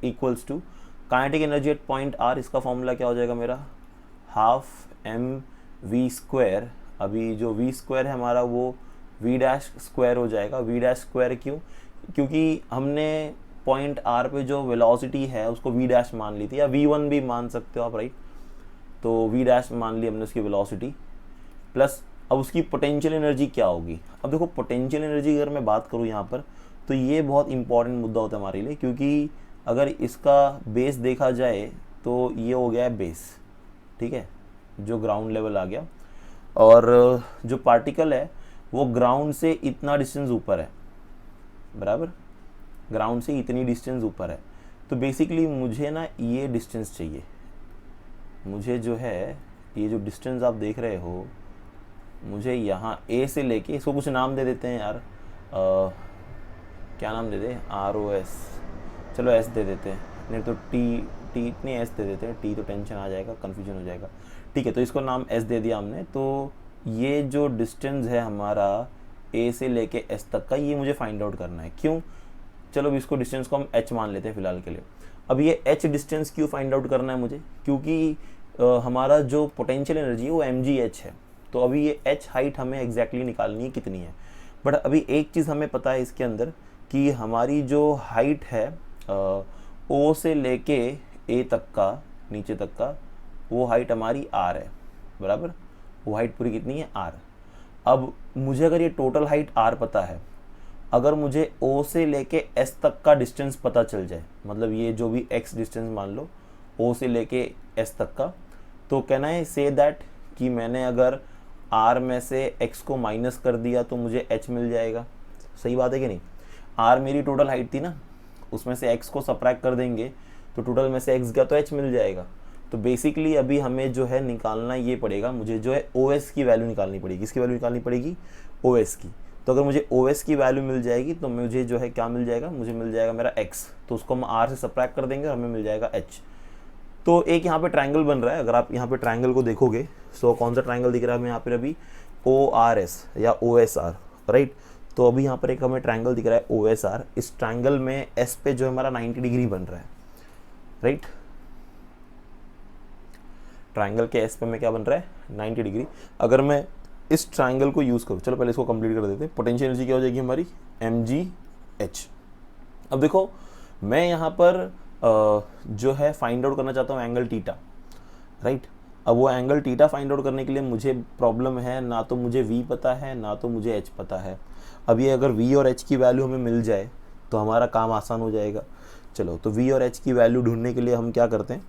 equals to kinetic energy at point R. इसका फॉर्मूला क्या हो जाएगा मेरा, हाफ एम वी स्क्वायर। अभी जो वी स्क्वायर है हमारा वो वी डैश स्क्वायर हो जाएगा। वी डैश स्क्वायर क्यों, क्योंकि हमने पॉइंट आर पे जो वेलोसिटी है उसको वी डैश मान ली थी, या v1 भी मान सकते हो आप, राइट। तो वी डैश मान ली हमने उसकी वेलोसिटी, प्लस अब उसकी पोटेंशियल एनर्जी क्या होगी। अब देखो पोटेंशियल एनर्जी अगर मैं बात करूँ यहाँ पर, तो ये बहुत इंपॉर्टेंट मुद्दा होता है हमारे लिए, क्योंकि अगर इसका बेस देखा जाए तो ये हो गया है बेस, ठीक है, जो ग्राउंड लेवल आ गया, और जो पार्टिकल है वो ग्राउंड से इतना डिस्टेंस ऊपर है, बराबर, ग्राउंड से इतनी डिस्टेंस ऊपर है। तो बेसिकली मुझे ना ये डिस्टेंस चाहिए, मुझे जो है ये जो डिस्टेंस आप देख रहे हो, मुझे यहाँ ए से लेके, इसको कुछ नाम दे देते हैं यार, क्या नाम दे दें, ROS, चलो S दे देते हैं, नहीं तो टी इतनी S दे देते हैं, टी तो टेंशन आ जाएगा, कन्फ्यूजन हो जाएगा, ठीक है। तो इसको नाम S दे दिया हमने। तो ये जो डिस्टेंस है हमारा A से लेके S तक का, ये मुझे फाइंड आउट करना है। क्यों, चलो इसको डिस्टेंस को हम H मान लेते हैं फिलहाल के लिए। अब ये H डिस्टेंस क्यों फाइंड आउट करना है मुझे, क्योंकि हमारा जो पोटेंशियल एनर्जी है वो mgh है। तो अभी ये H हाइट हमें एग्जैक्टली निकालनी है कितनी है। बट अभी एक चीज़ हमें पता है इसके अंदर कि हमारी जो हाइट है O से लेके A तक का, नीचे तक का, वो हाइट हमारी R है, बराबर। वो हाइट पूरी कितनी है, R। अब मुझे अगर ये टोटल हाइट R पता है, अगर मुझे O से लेके S तक का डिस्टेंस पता चल जाए, मतलब ये जो भी x डिस्टेंस मान लो O से लेके S तक का, तो कैन आई से दैट कि मैंने अगर R में से x को माइनस कर दिया तो मुझे h मिल जाएगा। सही बात है कि नहीं, R मेरी टोटल हाइट थी ना, उसमें से x को सब्ट्रैक्ट कर देंगे तो टोटल में से x गया तो h मिल जाएगा। तो बेसिकली अभी हमें जो है निकालना ये पड़ेगा, मुझे जो है OS की वैल्यू निकालनी पड़ेगी। किसकी वैल्यू निकालनी पड़ेगी, OS की। तो अगर मुझे OS की वैल्यू मिल जाएगी तो मुझे जो है क्या मिल जाएगा, मुझे मिल जाएगा मेरा x, तो उसको हम R से सब्ट्रैक्ट कर देंगे और हमें मिल जाएगा h। तो एक यहाँ पे ट्रायंगल बन रहा है, अगर आप यहाँ पे ट्रायंगल को देखोगे, सो कौन सा ट्रायंगल दिख रहा है हमें यहाँ पर अभी, ORS या OSR, राइट। तो अभी यहाँ पर एक हमें ट्रायंगल दिख रहा है OSR। इस ट्रायंगल में S पे जो है हमारा 90 डिग्री बन रहा है, राइट। ट्रायंगल के S पे में क्या बन रहा है, 90 डिग्री। अगर मैं इस ट्रायंगल को यूज़ करूँ, चलो पहले इसको कंप्लीट कर देते हैं। पोटेंशियल एनर्जी क्या हो जाएगी हमारी, mgh। अब देखो मैं यहाँ पर जो है फाइंड आउट करना चाहता हूँ एंगल थीटा, राइट। अब वो एंगल थीटा फाइंड आउट करने के लिए मुझे प्रॉब्लम है, ना तो मुझे v पता है ना तो मुझे h पता है। अब ये अगर v और h की वैल्यू हमें मिल जाए तो हमारा काम आसान हो जाएगा। चलो तो v और h की वैल्यू ढूंढने के लिए हम क्या करते हैं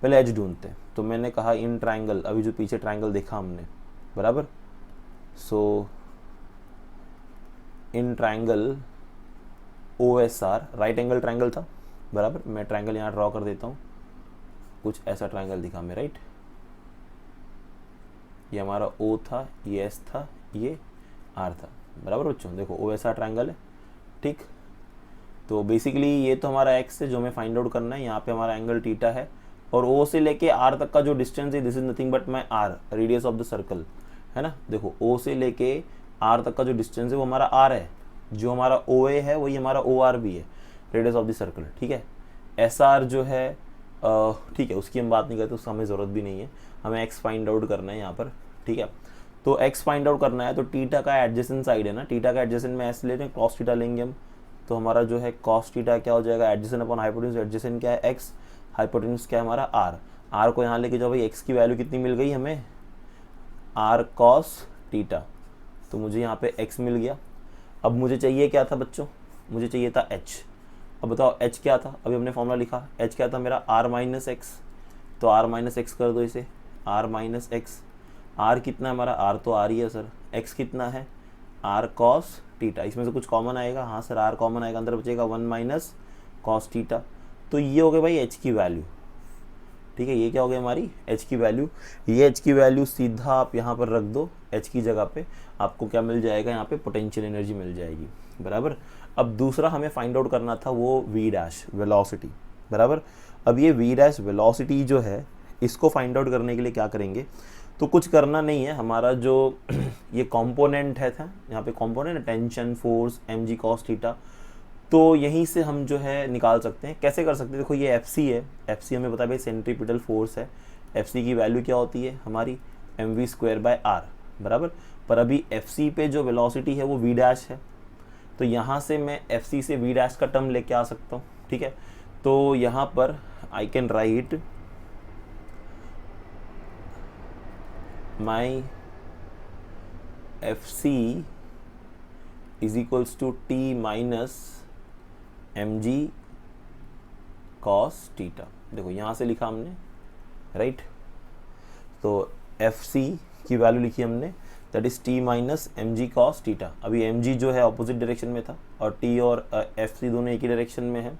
पहले एज ढूंढते हैं। तो मैंने कहा इन ट्राइंगल, अभी जो पीछे ट्राइंगल देखा हमने, बराबर, so in triangle OSR, right angle triangle था, बराबर, मैं ट्राइंगल यहाँ ड्रॉ कर देता हूँ, कुछ ऐसा ट्राइंगल दिखा मैं, राइट, ये हमारा O था, ये S था, ये R था, बराबर बच्चों, देखो OSR ट्राइंगल है, ठीक। तो बेसिकली ये तो हमारा x है जो हमें फाइंड आउट करना है, यहाँ पे हमारा एंगल थीटा है, और O से लेके R तक का जो डिस्टेंस है this is nothing but my R, radius of the circle, है ना। देखो O से लेके R तक का जो डिस्टेंस है वो हमारा R है, जो हमारा OA है वही हमारा OR भी है, रेडियस ऑफ द सर्कल, ठीक है। SR जो है ठीक है, उसकी हम बात नहीं करते, उसका हमें ज़रूरत भी नहीं है, हमें x फाइंड आउट करना है यहाँ पर, ठीक है। तो x फाइंड आउट करना है, तो थीटा का एडजेसेंट साइड है ना, थीटा का एडजेसेंट में s ले रहे हैं, cos थीटा लेंगे हम, तो हमारा जो है cos थीटा क्या हो जाएगा, एडजेसेंट अपॉन हाइपोटेन्यूज, एडजेसेंट क्या है x, हाइपोटेन्यूज क्या है हमारा r को यहाँ लेके जाओ भाई, x की वैल्यू कितनी मिल गई हमें, r cos थीटा, तो मुझे यहाँ पे x मिल गया। अब मुझे चाहिए क्या था बच्चों, मुझे चाहिए था h। अब बताओ h क्या था, अभी हमने फॉर्मूला लिखा, h क्या था मेरा r माइनस एक्स, तो r माइनस एक्स कर दो इसे, r माइनस एक्स, r कितना है हमारा, r तो r ही है सर, x कितना है r cos थीटा, इसमें से कुछ कॉमन आएगा, हाँ सर r कॉमन आएगा, अंदर बचेगा 1 माइनस cos थीटा, तो ये हो गया भाई h की वैल्यू, ठीक है। ये क्या हो गया हमारी h की वैल्यू, ये h की वैल्यू सीधा आप यहाँ पर रख दो, h की जगह पे आपको क्या मिल जाएगा, यहाँ पे पोटेंशियल एनर्जी मिल जाएगी, बराबर। अब दूसरा हमें फाइंड आउट करना था वो v डैश वेलोसिटी, बराबर। अब ये v डैश वेलोसिटी जो है, इसको फाइंड आउट करने के लिए क्या करेंगे, तो कुछ करना नहीं है, हमारा जो ये कंपोनेंट है था, यहाँ पे component tension force mg cos theta, तो यहीं से हम जो है निकाल सकते हैं। कैसे कर सकते हैं, देखो ये FC है, FC हमें पता है भाई सेंट्रीपिटल फोर्स है, FC की वैल्यू क्या होती है हमारी mv²/r, बराबर। पर अभी FC पे जो वेलोसिटी है वो v डैश है, तो यहाँ से मैं FC से v डैश का टर्म लेके आ सकता हूँ, ठीक है। तो यहाँ पर I can write my FC is equals to t minus mg cos theta, देखो यहाँ से लिखा हमने, राइट। तो FC की वैल्यू लिखी हमने, that is t minus mg cos theta. अभी mg जो है ऑपोजिट डायरेक्शन में था और t और FC दोनों एक ही डायरेक्शन में है,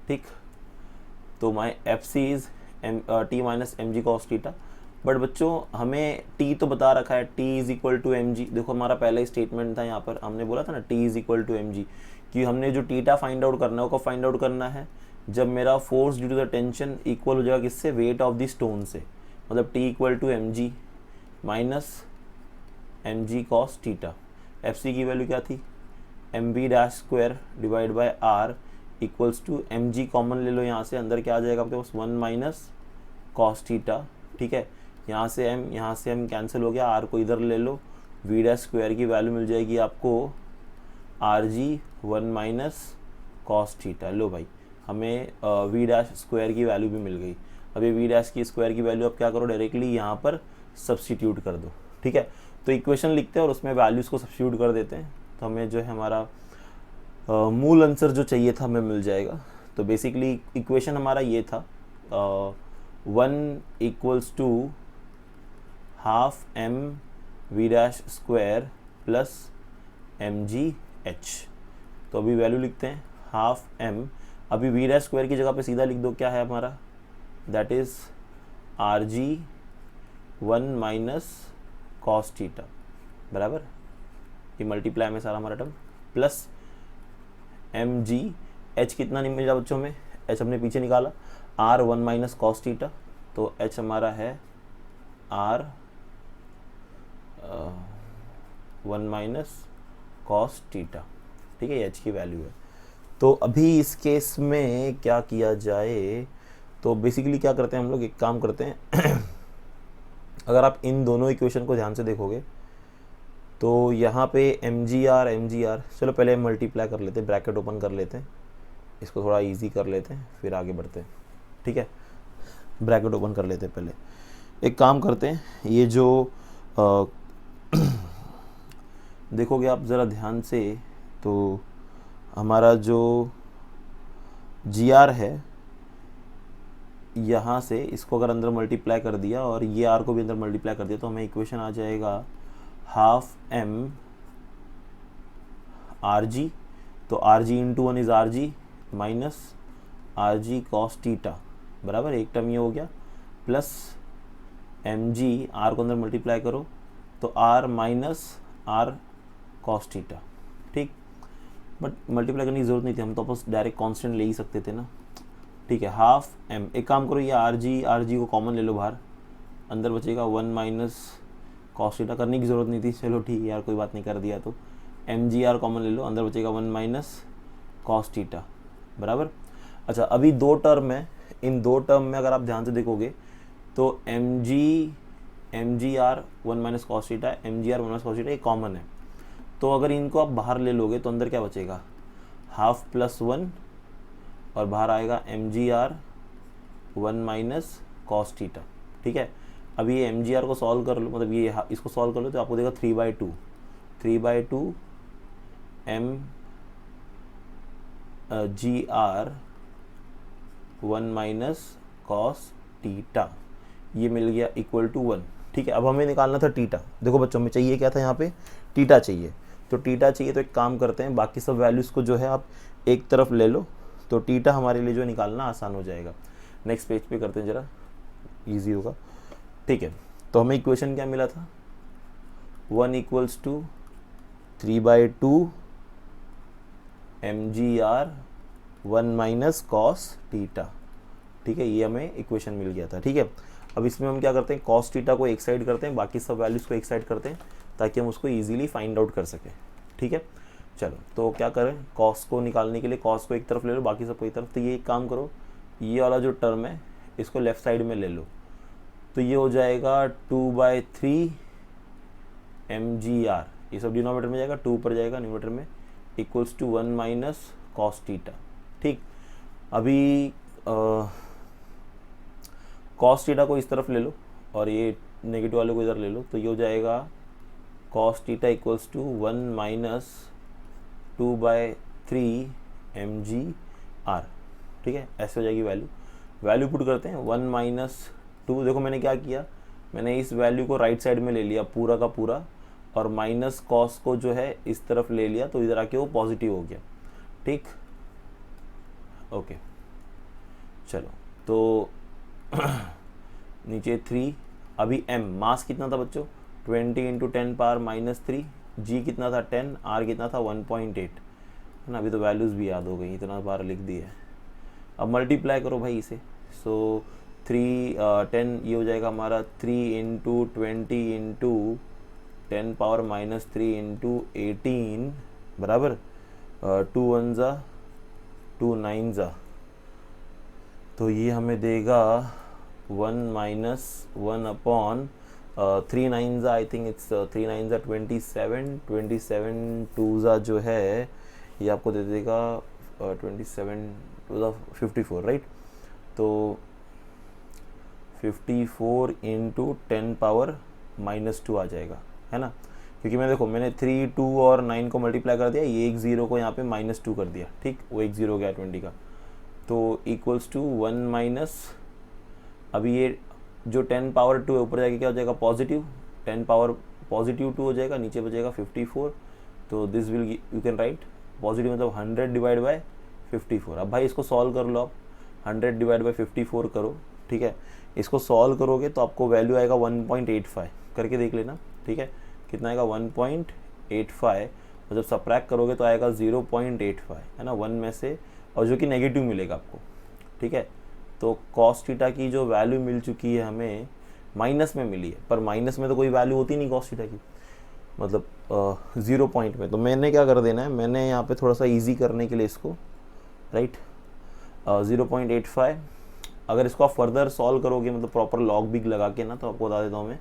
ठीक। तो my FC is t minus mg cos theta, but बच्चों हमें t तो बता रखा है, t is equal to mg, देखो हमारा पहला ही स्टेटमेंट था यहाँ पर, हमने बोला था ना t is equal to mg, कि हमने जो थीटा फाइंड आउट करना है वो कब फाइंड आउट करना है, जब मेरा force due to the tension equal हो जाएगा किससे, वेट ऑफ द स्टोन से, मतलब t equal to mg minus mg cos theta. FC की वैल्यू क्या थी, mv dash square divide by r equals to mg common ले लो, यहाँ से अंदर क्या आ जाएगा आपके पास 1 माइनस cos थीटा, ठीक है। यहाँ से m कैंसिल हो गया, r को इधर ले लो, v डैश स्क्वायर की वैल्यू मिल जाएगी आपको rg 1 माइनस cos थीटा। लो भाई हमें v डैश स्क्वायर की वैल्यू भी मिल गई। अब ये v डैश की स्क्वायर की वैल्यू आप क्या करो, डायरेक्टली यहाँ पर सब्स्टिट्यूट कर दो, ठीक है। तो इक्वेशन लिखते हैं और उसमें वैल्यूज़ को सब्स्टिट्यूट कर देते हैं, तो हमें जो है हमारा मूल आंसर जो चाहिए था हमें मिल जाएगा। तो बेसिकली इक्वेशन हमारा ये था 1 equals to half m v dash square plus mg h। तो अभी वैल्यू लिखते हैं हाफ m, अभी v डैश स्क्वायर की जगह पे सीधा लिख दो, क्या है हमारा, that is rg 1 minus cos theta, बराबर, ये मल्टीप्लाई में सारा हमारा टर्म, प्लस mg h कितना नहीं मिला बच्चों में, h हमने पीछे निकाला, r 1 माइनस cos थीटा, तो h हमारा है r 1 माइनस cos थीटा, ठीक है, ये h की वैल्यू है। तो अभी इस केस में क्या किया जाए, तो बेसिकली क्या करते हैं हम लोग, एक काम करते हैं अगर आप इन दोनों इक्वेशन को ध्यान से देखोगे तो यहाँ पे mgr, चलो पहले मल्टीप्लाई कर लेते हैं, ब्रैकेट ओपन कर लेते हैं, इसको थोड़ा इजी कर लेते हैं फिर आगे बढ़ते हैं, ठीक है। ब्रैकेट ओपन कर लेते हैं, पहले एक काम करते हैं, ये जो देखोगे आप ज़रा ध्यान से, तो हमारा जो gr है यहाँ से इसको अगर अंदर मल्टीप्लाई कर दिया और ये आर को भी अंदर मल्टीप्लाई कर दिया तो हमें इक्वेशन आ जाएगा हाफ एम आर जी, तो R G into one is R G minus R G cos theta बराबर एक टर्म ये हो गया, प्लस एम जी आर को अंदर मल्टीप्लाई करो तो R minus R cos theta. ठीक, बट मल्टीप्लाई करने की ज़रूरत नहीं थी, हम तो बस डायरेक्ट कांस्टेंट ले ही सकते थे ना। ठीक है, हाफ एम, एक काम करो ये आर जी को कॉमन ले लो बाहर, अंदर बचेगा वन माइनस कॉस थीटा, करने की ज़रूरत नहीं थी, चलो ठीक है यार कोई बात नहीं, कर दिया। तो एम जी आर कॉमन ले लो, अंदर बचेगा वन माइनस कॉस थीटा बराबर। अच्छा, अभी दो टर्म है, इन दो टर्म में अगर आप ध्यान से देखोगे तो M G R one minus cos theta, M G R one minus cos theta, ये कॉमन है। तो अगर इनको आप बाहर ले लोगे तो अंदर क्या बचेगा, हाफ प्लस वन और बाहर आएगा M G R one minus cos theta. ठीक है, अभी ये एम जी आर को सॉल्व कर लो, मतलब ये इसको सॉल्व कर लो तो आपको देगा 3/2 M G R one minus cos theta, ये मिल गया इक्वल टू 1। ठीक है, अब हमें निकालना था टीटा। देखो बच्चों, हमें चाहिए क्या था, यहाँ पे टीटा चाहिए। तो टीटा चाहिए तो एक काम करते हैं, बाकी सब वैल्यूज़ को जो है आप एक तरफ ले लो, तो टीटा हमारे लिए जो निकालना आसान हो जाएगा। नेक्स्ट पेज पे करते हैं, ज़रा इजी होगा। ठीक है, तो हमें इक्वेशन क्या मिला था, 1 equals to 3/2 M G R one minus cos theta. ठीक है, ये हमें इक्वेशन मिल गया था। ठीक है, अब इसमें हम क्या करते हैं, कॉस टीटा को एक साइड करते हैं, बाकी सब वैल्यूज़ को एक साइड करते हैं ताकि हम उसको ईजिली फाइंड आउट कर सकें। ठीक है, चलो तो क्या करें, कॉस को निकालने के लिए कॉस को एक तरफ ले लो, बाकी सबको एक तरफ। तो ये एक काम करो, ये वाला जो टर्म है इसको लेफ्ट साइड में ले लो, तो ये हो जाएगा 2/3 एम जी आर, ये सब डिनोमिनेटर में जाएगा, 2 पर जाएगा न्यूमरेटर में, equals to 1 minus cos theta. ठीक, अभी कॉस टीटा को इस तरफ ले लो और ये नेगेटिव वाले को इधर ले लो, तो ये हो जाएगा cos theta equals to 1 minus 2/3 M G R. ठीक है, ऐसे हो जाएगी वैल्यू पुट करते हैं, 1 माइनस 2। देखो मैंने क्या किया, मैंने इस वैल्यू को राइट साइड में ले लिया पूरा का पूरा, और माइनस कॉस को जो है इस तरफ ले लिया, तो इधर आके वो पॉजिटिव हो गया। ठीक, ओके, चलो तो नीचे 3, अभी m मास कितना था बच्चों, 20 इंटू 10⁻³ g कितना था 10, r कितना था 1.8 है ना। अभी तो वैल्यूज़ भी याद हो गई, इतना बार लिख दी है। अब मल्टीप्लाई करो भाई इसे, सो 10 ये हो जाएगा हमारा 3 इंटू 20 इंटू 10⁻³ इंटू 18 बराबर 2 1 ज़ा 2 9 ज़ा, तो ये हमें देगा 1 माइनस 1 अपॉन 3 9 ज़ा, आई थिंक इट्स 3 9 ज़ा 27 2 ज़ा जो है ये आपको दे देगा 27 2 ज़ा 54 राइट। तो 54 इंटू 10⁻² आ जाएगा, है ना, क्योंकि मैं देखो मैंने 3 2 और 9 को मल्टीप्लाई कर दिया, ये एक ज़ीरो को यहाँ पे -2 कर दिया। ठीक, वो एक ज़ीरो हो गया 20 का, तो इक्वल्स टू 1 माइनस, अभी ये जो 10⁻² है ऊपर जाके क्या हो जाएगा पॉजिटिव, 10⁻2 हो जाएगा, नीचे बचेगा 54, तो this will you can write positive मतलब 100 डिवाइड बाय 54। अब भाई इसको सॉल्व कर लो आप, 100 डिवाइड बाय 54 करो। ठीक है, इसको सॉल्व करोगे तो आपको वैल्यू आएगा 1.85, करके देख लेना। ठीक है, कितना आएगा 1.85, मतलब सब्ट्रैक्ट करोगे तो आएगा 0.85, है ना, 1 में से, और जो कि नेगेटिव मिलेगा आपको। ठीक है, तो कॉस थीटा की जो वैल्यू मिल चुकी है हमें माइनस में मिली है, पर माइनस में तो कोई वैल्यू होती नहीं कॉस थीटा की, मतलब 0 पॉइंट में। तो मैंने क्या कर देना है, मैंने यहाँ पे थोड़ा सा इजी करने के लिए इसको राइट 0.85, अगर इसको आप फर्दर सॉल्व करोगे मतलब प्रॉपर लॉग बिग लगा के ना, तो आपको बता देता हूँ मैं,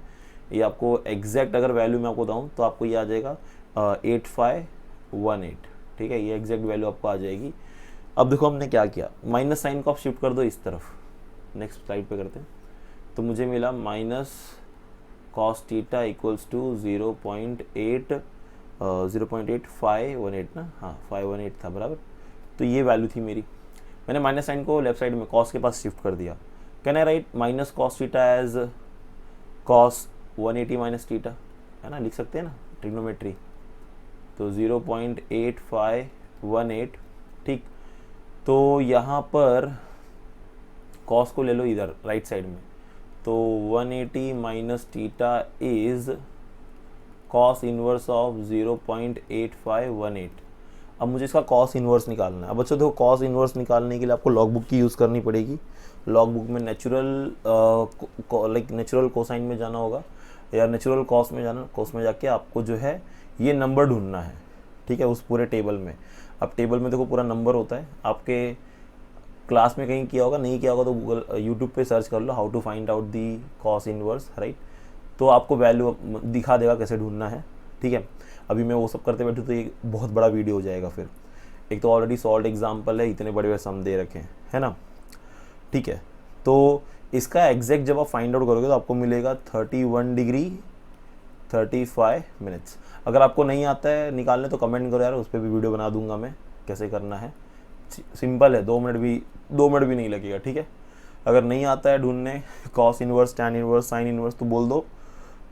ये आपको एग्जैक्ट अगर वैल्यू मैं आपको बताऊँ तो आपको ये आ जाएगा 8518। ठीक है, ये एग्जैक्ट वैल्यू आपको आ जाएगी। अब देखो हमने क्या किया, माइनस साइन को आप शिफ्ट कर दो इस तरफ, नेक्स्ट स्लाइड पे करते हैं, तो मुझे मिला minus cos theta equals to 0.8518 ना, हाँ 518 था बराबर। तो ये वैल्यू थी मेरी, मैंने माइनस साइन को लेफ्ट साइड में कॉस के पास शिफ्ट कर दिया, can I write minus cos theta as cos 180 minus theta, है ना, लिख सकते हैं ना ट्रिग्नोमेट्री। तो 0.8518, ठीक। तो यहाँ पर कॉस को ले लो इधर राइट साइड में, तो 180 minus theta is cos inverse of 0.8518। अब मुझे इसका कॉस इनवर्स निकालना है। अब बच्चों देखो, कॉस इनवर्स निकालने के लिए आपको लॉग बुक की यूज़ करनी पड़ेगी। लॉग बुक में नेचुरल कोसाइन में जाना होगा या नेचुरल कॉस में जाना, कॉस में जाके आपको जो है ये नंबर ढूंढना है, ठीक है, उस पूरे टेबल में। अब टेबल में देखो पूरा नंबर होता है, आपके क्लास में कहीं किया होगा, नहीं किया होगा तो गूगल यूट्यूब पे सर्च कर लो how to find out the cos inverse, right. तो आपको वैल्यू दिखा देगा कैसे ढूंढना है, ठीक है। अभी मैं वो सब करते बैठूँ तो ये बहुत बड़ा वीडियो हो जाएगा फिर। एक तो ऑलरेडी सॉल्व एग्जाम्पल है, इतने बड़े बड़े सम दे रखे हैं, है ना, ठीक है। तो इसका एग्जैक्ट जब आप फाइंड आउट करोगे तो आपको मिलेगा 31 डिग्री 35 मिनट्स। अगर आपको नहीं आता है निकालने तो कमेंट करो यार, उस पर भी वीडियो बना दूंगा मैं कैसे करना है। सिंपल है, 2 मिनट भी नहीं लगेगा, ठीक है। अगर नहीं आता है ढूंढने cos inverse, tan inverse, sine inverse, तो बोल दो,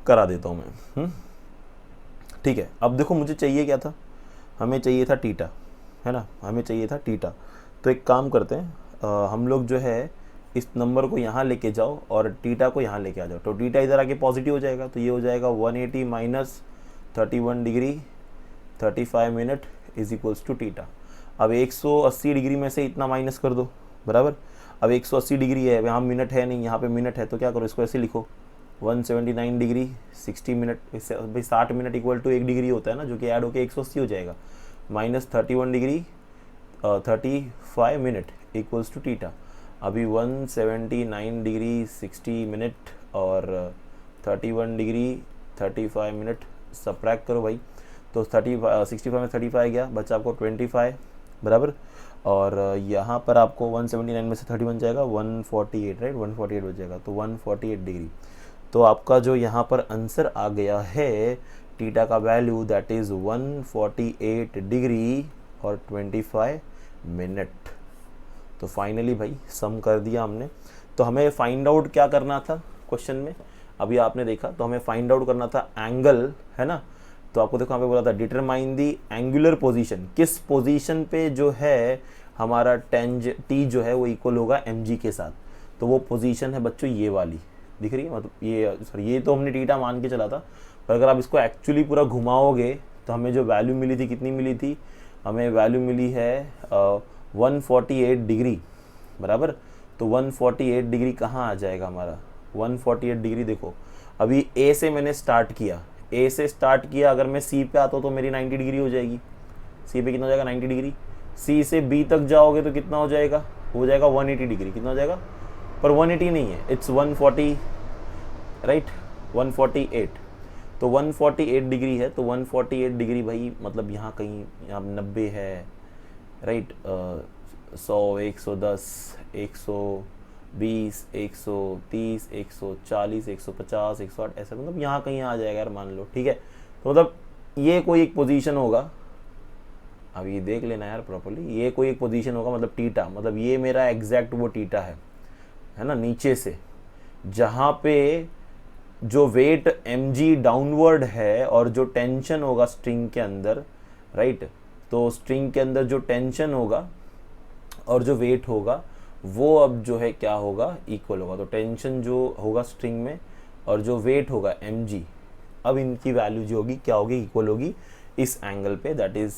करा देता हूँ मैं, ठीक है। अब देखो मुझे चाहिए क्या था, हमें चाहिए था थीटा, है ना, हमें चाहिए था थीटा। तो एक काम करते हैं, हम लोग जो है इस नंबर को यहाँ लेके जाओ और थीटा को यहाँ लेके आ जाओ। तो थीटा इधर आके पॉजिटिव हो जाएगा, तो ये हो जाएगा 180 minus 31 degree 35 minute is equals to theta. अब 180 डिग्री में से इतना माइनस कर दो, बराबर। अब 180 डिग्री है, यहाँ मिनट है नहीं, यहाँ पे मिनट है, तो क्या करो, इसको ऐसे लिखो 179 डिग्री 60 मिनट, भाई 60 मिनट इक्वल टू 1 डिग्री होता है ना, जो कि ऐड होकर 180 हो जाएगा, minus 31 degree 35 minute equals to theta. अभी 179 डिग्री 60 मिनट और 31 डिग्री 35 मिनट सब्ट्रैक्ट करो भाई, तो 65 में 35 गया, बचा आपको 25, बराबर। और यहाँ पर आपको 179 में से 31 जाएगा 148, राइट, 148 हो जाएगा, तो 148 डिग्री। तो आपका जो यहाँ पर आंसर आ गया है थीटा का वैल्यू, दैट इज 148 डिग्री और 25 मिनट। तो फाइनली भाई सम कर दिया हमने। तो हमें फाइंड आउट क्या करना था क्वेश्चन में, अभी आपने देखा, तो हमें फाइंड आउट करना था एंगल, है ना। तो आपको देखो यहाँ पे बोला था डिटरमाइन दी एंगुलर पोजीशन, किस पोजीशन पे जो है हमारा टी जो है वो इक्वल होगा mg के साथ। तो वो पोजीशन है बच्चों ये वाली, दिख रही है, मतलब ये तो हमने थीटा मान के चला था, पर अगर आप इसको एक्चुअली पूरा घुमाओगे तो हमें जो वैल्यू मिली थी, कितनी मिली थी, हमें वैल्यू मिली है 148 डिग्री, बराबर। तो 148 डिग्री कहाँ आ जाएगा हमारा, 148 डिग्री देखो, अभी ए से मैंने स्टार्ट किया, ए से स्टार्ट किया, अगर मैं सी पे आता हूँ तो मेरी 90 डिग्री हो जाएगी, सी पे कितना हो जाएगा 90 डिग्री। सी से बी तक जाओगे तो कितना हो जाएगा, हो जाएगा 180 डिग्री, कितना हो जाएगा, पर 180 नहीं है, इट्स 140, राइट, 148। तो 148 डिग्री है, तो 148 डिग्री भाई मतलब यहाँ कहीं, यहाँ 90 है, राइट, 100, 110, 120, 130, 140, 150, 160, ऐसा मतलब यहाँ कहीं आ जाएगा यार, मान लो, ठीक है। तो मतलब ये कोई एक पोजीशन होगा, अब ये देख लेना यार प्रॉपर्ली, ये कोई एक पोजीशन होगा, मतलब थीटा, मतलब ये मेरा एग्जैक्ट वो थीटा है ना, नीचे से जहाँ पे जो वेट mg डाउनवर्ड है और जो टेंशन होगा स्ट्रिंग के अंदर, राइट। तो स्ट्रिंग के अंदर जो टेंशन होगा और जो वेट होगा वो अब जो है क्या होगा, इक्वल होगा। तो टेंशन जो होगा स्ट्रिंग में और जो वेट होगा mg, अब इनकी वैल्यू जो होगी क्या होगी, इक्वल होगी इस एंगल पे, दैट इज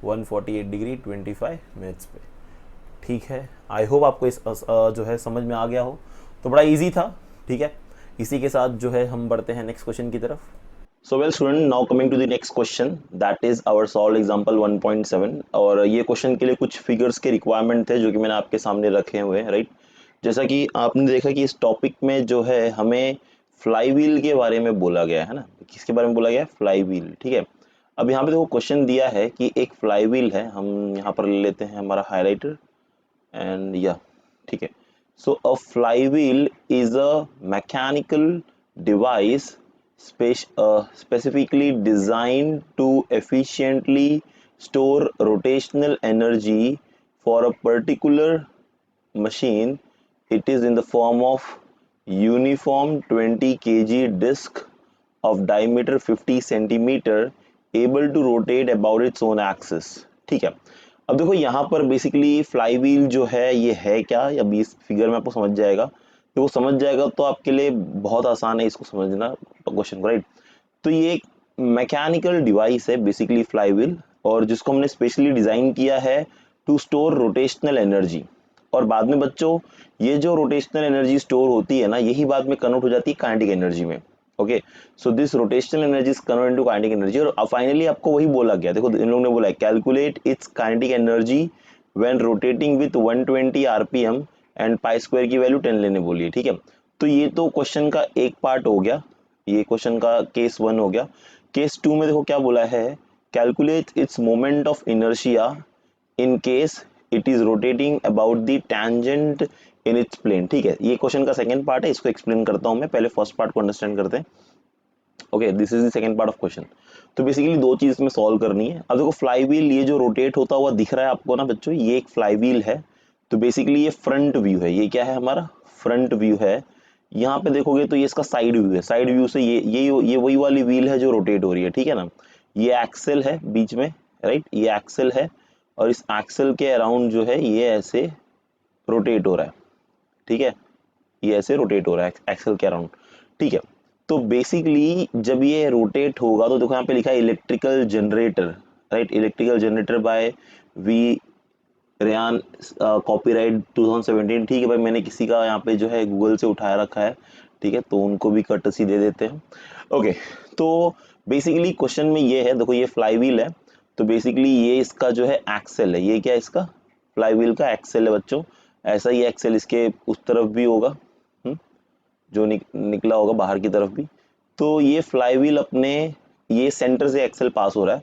148 डिग्री 25 मिनट्स पे, ठीक है। आई होप आपको इस जो है समझ में आ गया हो, तो बड़ा इजी था, ठीक है। इसी के साथ जो है हम बढ़ते हैं नेक्स्ट क्वेश्चन की तरफ। So well student, now coming to the next question, that is our solve example 1.7। और ये क्वेश्चन के लिए कुछ फिगर्स के रिक्वायरमेंट थे जो कि मैंने आपके सामने रखे हुए हैं, राइट। जैसा कि आपने देखा कि इस टॉपिक में जो है हमें फ्लाईव्हील के बारे में बोला गया है ना, किसके बारे में बोला गया है, फ्लाईव्हील, ठीक है। अब यहाँ पे देखो क्वेश्चन दिया है कि एक फ्लाईव्हील है, हम यहाँ पर ले लेते हैं हमारा हाईलाइटर एंड या, ठीक है। So a flywheel is a mechanical device specifically designed to efficiently store rotational energy for a particular machine it is in the form of uniform 20 kg disc of diameter 50 centimeter able to rotate about its own axis। ठीक है, अब देखो यहाँ पर basically fly wheel जो है ये है क्या, अभी इस फिगर में आपको समझ जाएगा, तो वो समझ जाएगा तो आपके लिए बहुत आसान है इसको समझना क्वेश्चन को, राइट। तो ये एक मैकेनिकल डिवाइस है बेसिकली फ्लाई व्हील, और जिसको हमने स्पेशली डिजाइन किया है टू स्टोर रोटेशनल एनर्जी। और बाद में बच्चों ये जो रोटेशनल एनर्जी स्टोर होती है ना, यही बाद में कन्वर्ट हो जाती है काइनेटिक एनर्जी में। Okay, so this rotational energy is convert into kinetic energy. और फाइनली आपको वही बोला गया, देखो इन लोगों ने बोला है calculate it's kinetic energy when rotating with 120 RPM and pi square की वैल्यू 10 लेने बोली है। ठीक है, तो ये तो क्वेश्चन का एक पार्ट हो गया, ये क्वेश्चन का केस 1 हो गया। केस 2 में देखो क्या बोला है, calculate its moment of inertia in case it is rotating about the tangent in its plane. ठीक है, ये क्वेश्चन का सेकंड पार्ट है, इसको एक्सप्लेन करता हूं मैं, पहले फर्स्ट पार्ट को अंडरस्टैंड करते हैं। Okay, this is the second part of question. तो बेसिकली दो चीज में सॉल्व करनी है। अब देखो फ्लाई व्हील ये जो रोटेट होता हुआ दिख रहा है आपको ना बच्चों, ये एक फ्लाई व्हील है। तो बेसिकली ये फ्रंट व्यू है, ये क्या है हमारा फ्रंट व्यू है। यहाँ पे देखोगे तो ये इसका साइड व्यू है, साइड व्यू से ये वही वाली व्हील है जो रोटेट हो रही है। ठीक है ना, ये एक्सेल है बीच में, राइट, ये एक्सेल है, और इस एक्सेल के अराउंड जो है ये ऐसे रोटेट हो रहा है। ठीक है, ये ऐसे रोटेट हो रहा है एक्सेल के अराउंड। ठीक है, तो बेसिकली जब ये रोटेट होगा तो देखो यहाँ पे लिखा है electrical generator, right, electrical generator by V Ryan, copyright 2017। ठीक है भाई, मैंने किसी का यहाँ पे जो है गूगल से उठाया रखा है, ठीक है, तो उनको भी कर्टसी दे देते हैं। ओके, तो बेसिकली क्वेश्चन में ये है, देखो ये फ्लाई व्हील है, तो बेसिकली ये इसका जो है एक्सेल है, ये क्या है इसका फ्लाई व्हील का एक्सेल है बच्चों। ऐसा ही एक्सेल इसके उस तरफ भी होगा, जो निकला होगा बाहर की तरफ भी। तो ये फ्लाई व्हील अपने ये सेंटर से एक्सेल पास हो रहा है,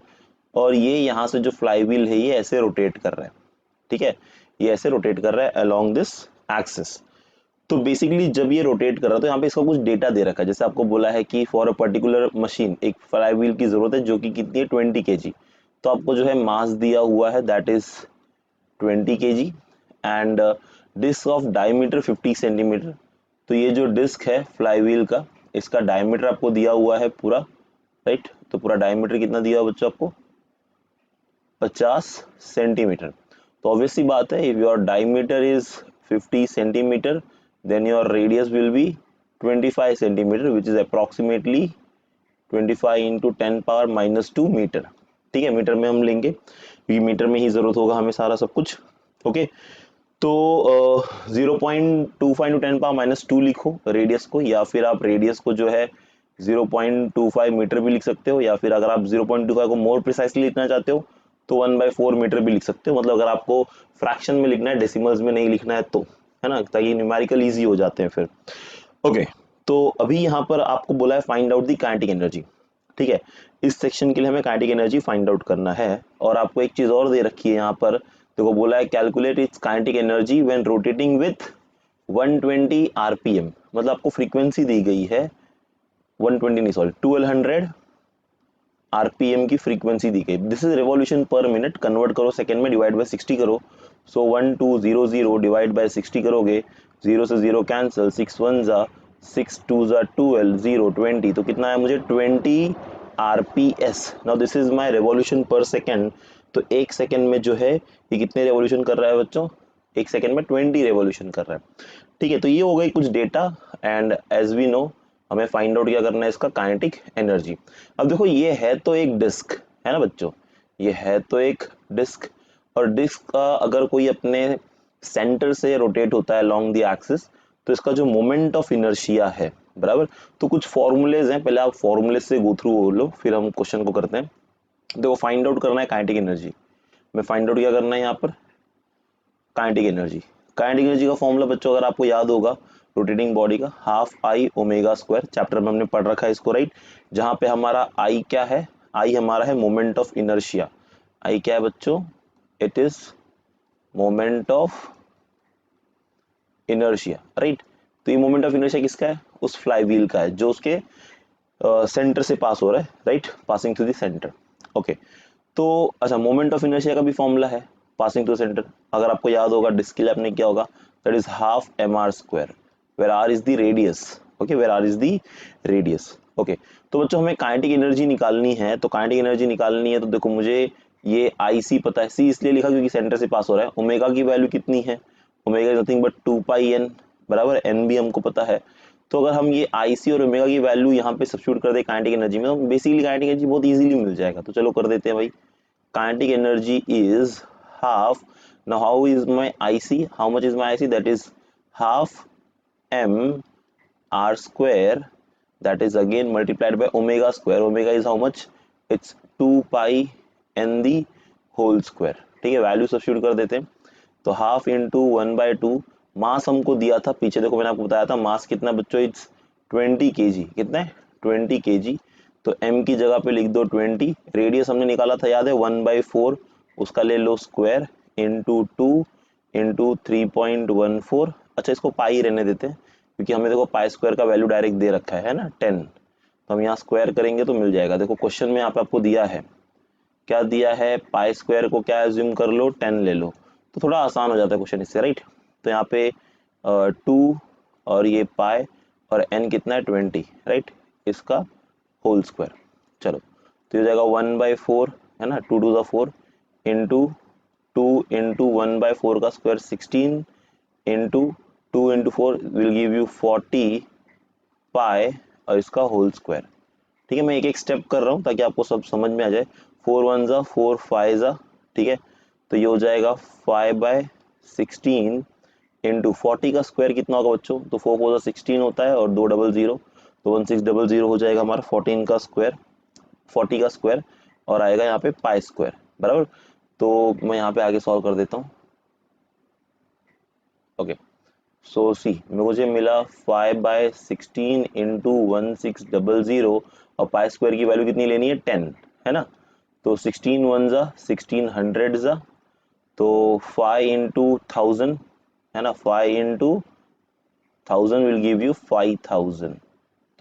और ये यहाँ से जो फ्लाई व्हील है ये ऐसे रोटेट कर रहा है। ठीक है, ये ऐसे रोटेट कर रहा है अलोंग दिस एक्सिस। तो बेसिकली जब ये रोटेट कर रहा है तो यहाँ पे इसका कुछ डेटा दे रखा है, जैसे आपको बोला है कि फॉर अ पर्टिकुलर मशीन एक फ्लाई व्हील की जरूरत है जो कि कितनी है 20 kg। तो आपको जो है मास दिया हुआ है that is 20 kg and disc of diameter 50 centimetre. तो ये जो डिस्क है फ्लाई व्हील का, इसका डायमीटर आपको दिया हुआ है पूरा, राइट। तो पूरा डायमीटर कितना दिया हुआ बच्चों आपको 50 सेंटीमीटर। तो ऑब्वियसली बात है if your diameter is 50 centimetre then your radius will be 25 centimetre which is approximately 25 into 10⁻⁻2 metre. ठीक है, मीटर में हम लेंगे क्योंकि मीटर में ही जरूरत होगा हमें सारा सब कुछ। ओके, तो 0.25 इंटू 10⁻⁻2 लिखो रेडियस को, या फिर आप रेडियस को जो है 0.25 मीटर भी लिख सकते हो, या फिर अगर आप 0.25 को मोर प्रिसाइसली लिखना चाहते हो तो 1/4 मीटर भी लिख सकते हो। मतलब अगर आपको फ्रैक्शन में लिखना है, डेसिमल्स में नहीं लिखना है तो, है ना, ताकि न्यूमेरिकल इजी हो जाते हैं फिर। ओके, तो अभी यहाँ पर आपको बोला है find out the kinetic energy. ठीक है, इस सेक्शन के लिए हमें काइनेटिक एनर्जी फाइंड आउट करना है। और आपको एक चीज और दे रखी है यहाँ पर, देखो बोला है calculate it's kinetic energy when rotating with 120 RPM. मतलब आपको फ्रीक्वेंसी दी गई है 120 नहीं सॉरी 1200 आरपीएम की फ्रीक्वेंसी दी गई। दिस इज रेवोल्यूशन पर मिनट, कन्वर्ट करो सेकंड में, डिवाइड बाय 60 करो। सो 1200 डिवाइड बाय 60 करोगे, 0 से 0 कैंसिल, 6 1 जा 6 2 जा 12, 0 20, तो कितना है मुझे 20 RPS. Now this is my revolution पर सेकंड। तो एक सेकंड में जो है ये कितने रेवोल्यूशन कर रहा है बच्चों, एक सेकंड में 20 रेवोल्यूशन कर रहा है। ठीक है, तो ये हो गई कुछ data, and as we know हमें फाइंड आउट क्या करना है इसका काइनेटिक एनर्जी। अब देखो ये है तो एक डिस्क है ना बच्चों, ये है तो एक डिस्क, और डिस्क का अगर कोई अपने सेंटर से रोटेट होता है लॉन्ग द एक्सिस तो इसका जो मोमेंट ऑफ इनर्शिया है, बराबर। तो कुछ फॉर्मूलेज हैं, पहले आप फॉर्मूले से गो थ्रू हो लो फिर हम क्वेश्चन को करते हैं। देखो फाइंड आउट करना है काइनेटिक एनर्जी, में फाइंड आउट क्या करना है यहाँ पर काइनेटिक एनर्जी। काइनेटिक एनर्जी का फॉर्मूला बच्चों अगर आपको याद होगा रोटेटिंग बॉडी का ½ I⍵², चैप्टर में हमने पढ़ रखा है इसको, राइट। जहां पे हमारा I क्या है, I हमारा है मोमेंट ऑफ इनर्शिया। I क्या है बच्चों, it is moment of inertia, right. तो ये मोमेंट ऑफ इनर्शिया किसका है, उस फ्लाई व्हील का है जो उसके सेंटर से पास हो रहा है, right, passing through the centre. Okay, तो अच्छा मोमेंट ऑफ इनर्शिया का भी फॉर्मूला है पासिंग टू सेंटर। अगर आपको याद होगा डिस्क के लिए आपने क्या होगा that is half mr square, where r is the radius. Okay, where r is the radius. Okay, तो बच्चों हमें काइनेटिक एनर्जी निकालनी है, तो काइनेटिक एनर्जी निकालनी है तो देखो मुझे ये आई सी पता है, सी इसलिए लिखा क्योंकि सेंटर से पास हो रहा है। ओमेगा की वैल्यू कितनी है, omega is nothing but 2 pi N, बराबर, एन भी हमको पता है। तो अगर हम ये आई सी और ओमेगा की वैल्यू यहाँ पे सब्स्टिट्यूट कर दे काइनेटिक एनर्जी में, तो बेसिकली काइनेटिक एनर्जी बहुत इजीली मिल जाएगा। तो चलो कर देते हैं भाई, kinetic energy is half. Now how is my IC, how much is my IC, that is half m r square, that is again multiplied by omega square. Omega is how much, it's 2 pi n the whole square। ठीक है, value substitute कर देते हैं, तो half into 1/2। मास हमको दिया था पीछे, देखो मैंने आपको बताया था मास कितना बच्चों, इट्स 20 kg। कितना है, 20 kg। तो m की जगह पे लिख दो 20। रेडियस हमने निकाला था याद है 1/4, उसका ले लो स्क्वायर इंटू 2 इंटू 3.14। अच्छा इसको पाई रहने देते हैं क्योंकि हमें देखो पाई स्क्वायर का वैल्यू डायरेक्ट दे रखा है ना 10, तो हम यहाँ स्क्वायर करेंगे तो मिल जाएगा। देखो क्वेश्चन में यहाँ पे आपको दिया है, क्या दिया है, पाई स्क्वायर को क्या एज्यूम कर लो, 10 ले लो, तो थोड़ा आसान हो जाता है क्वेश्चन इससे, राइट। तो यहाँ पे 2 और ये पाई और n कितना है 20, राइट, इसका होल स्क्वायर। चलो तो ये हो जाएगा 1/4 है ना, 2 to the 4 इंटू 2 इंटू 1/4 का square 16 into 2 into 4 will give you 40 पाई और इसका होल स्क्वायर। ठीक है, मैं एक एक स्टेप कर रहा हूँ ताकि आपको सब समझ में आ जाए। 4 1 जा 4 5 जा, ठीक है, तो ये हो जाएगा 5/16 इंटू 40 का स्क्वायर कितना होगा बच्चों, तो 4 4 16 होता है और 2 00, तो 1600 हो जाएगा हमारा 14 का स्क्वायर, 40 का स्क्वायर, और आएगा यहाँ पे पाई स्क्वायर, बराबर। तो मैं यहाँ पे आगे सॉल्व कर देता हूँ। ओके, सो सी मुझे मिला 5/16 इंटू 1600 और पाई स्क्वायर की वैल्यू कितनी लेनी है 10, है ना, तो 16 1 जा 1600 जा, तो 5 इंटू 1000 है ना, 5 इंटू 1000 विल गिव यू 5000।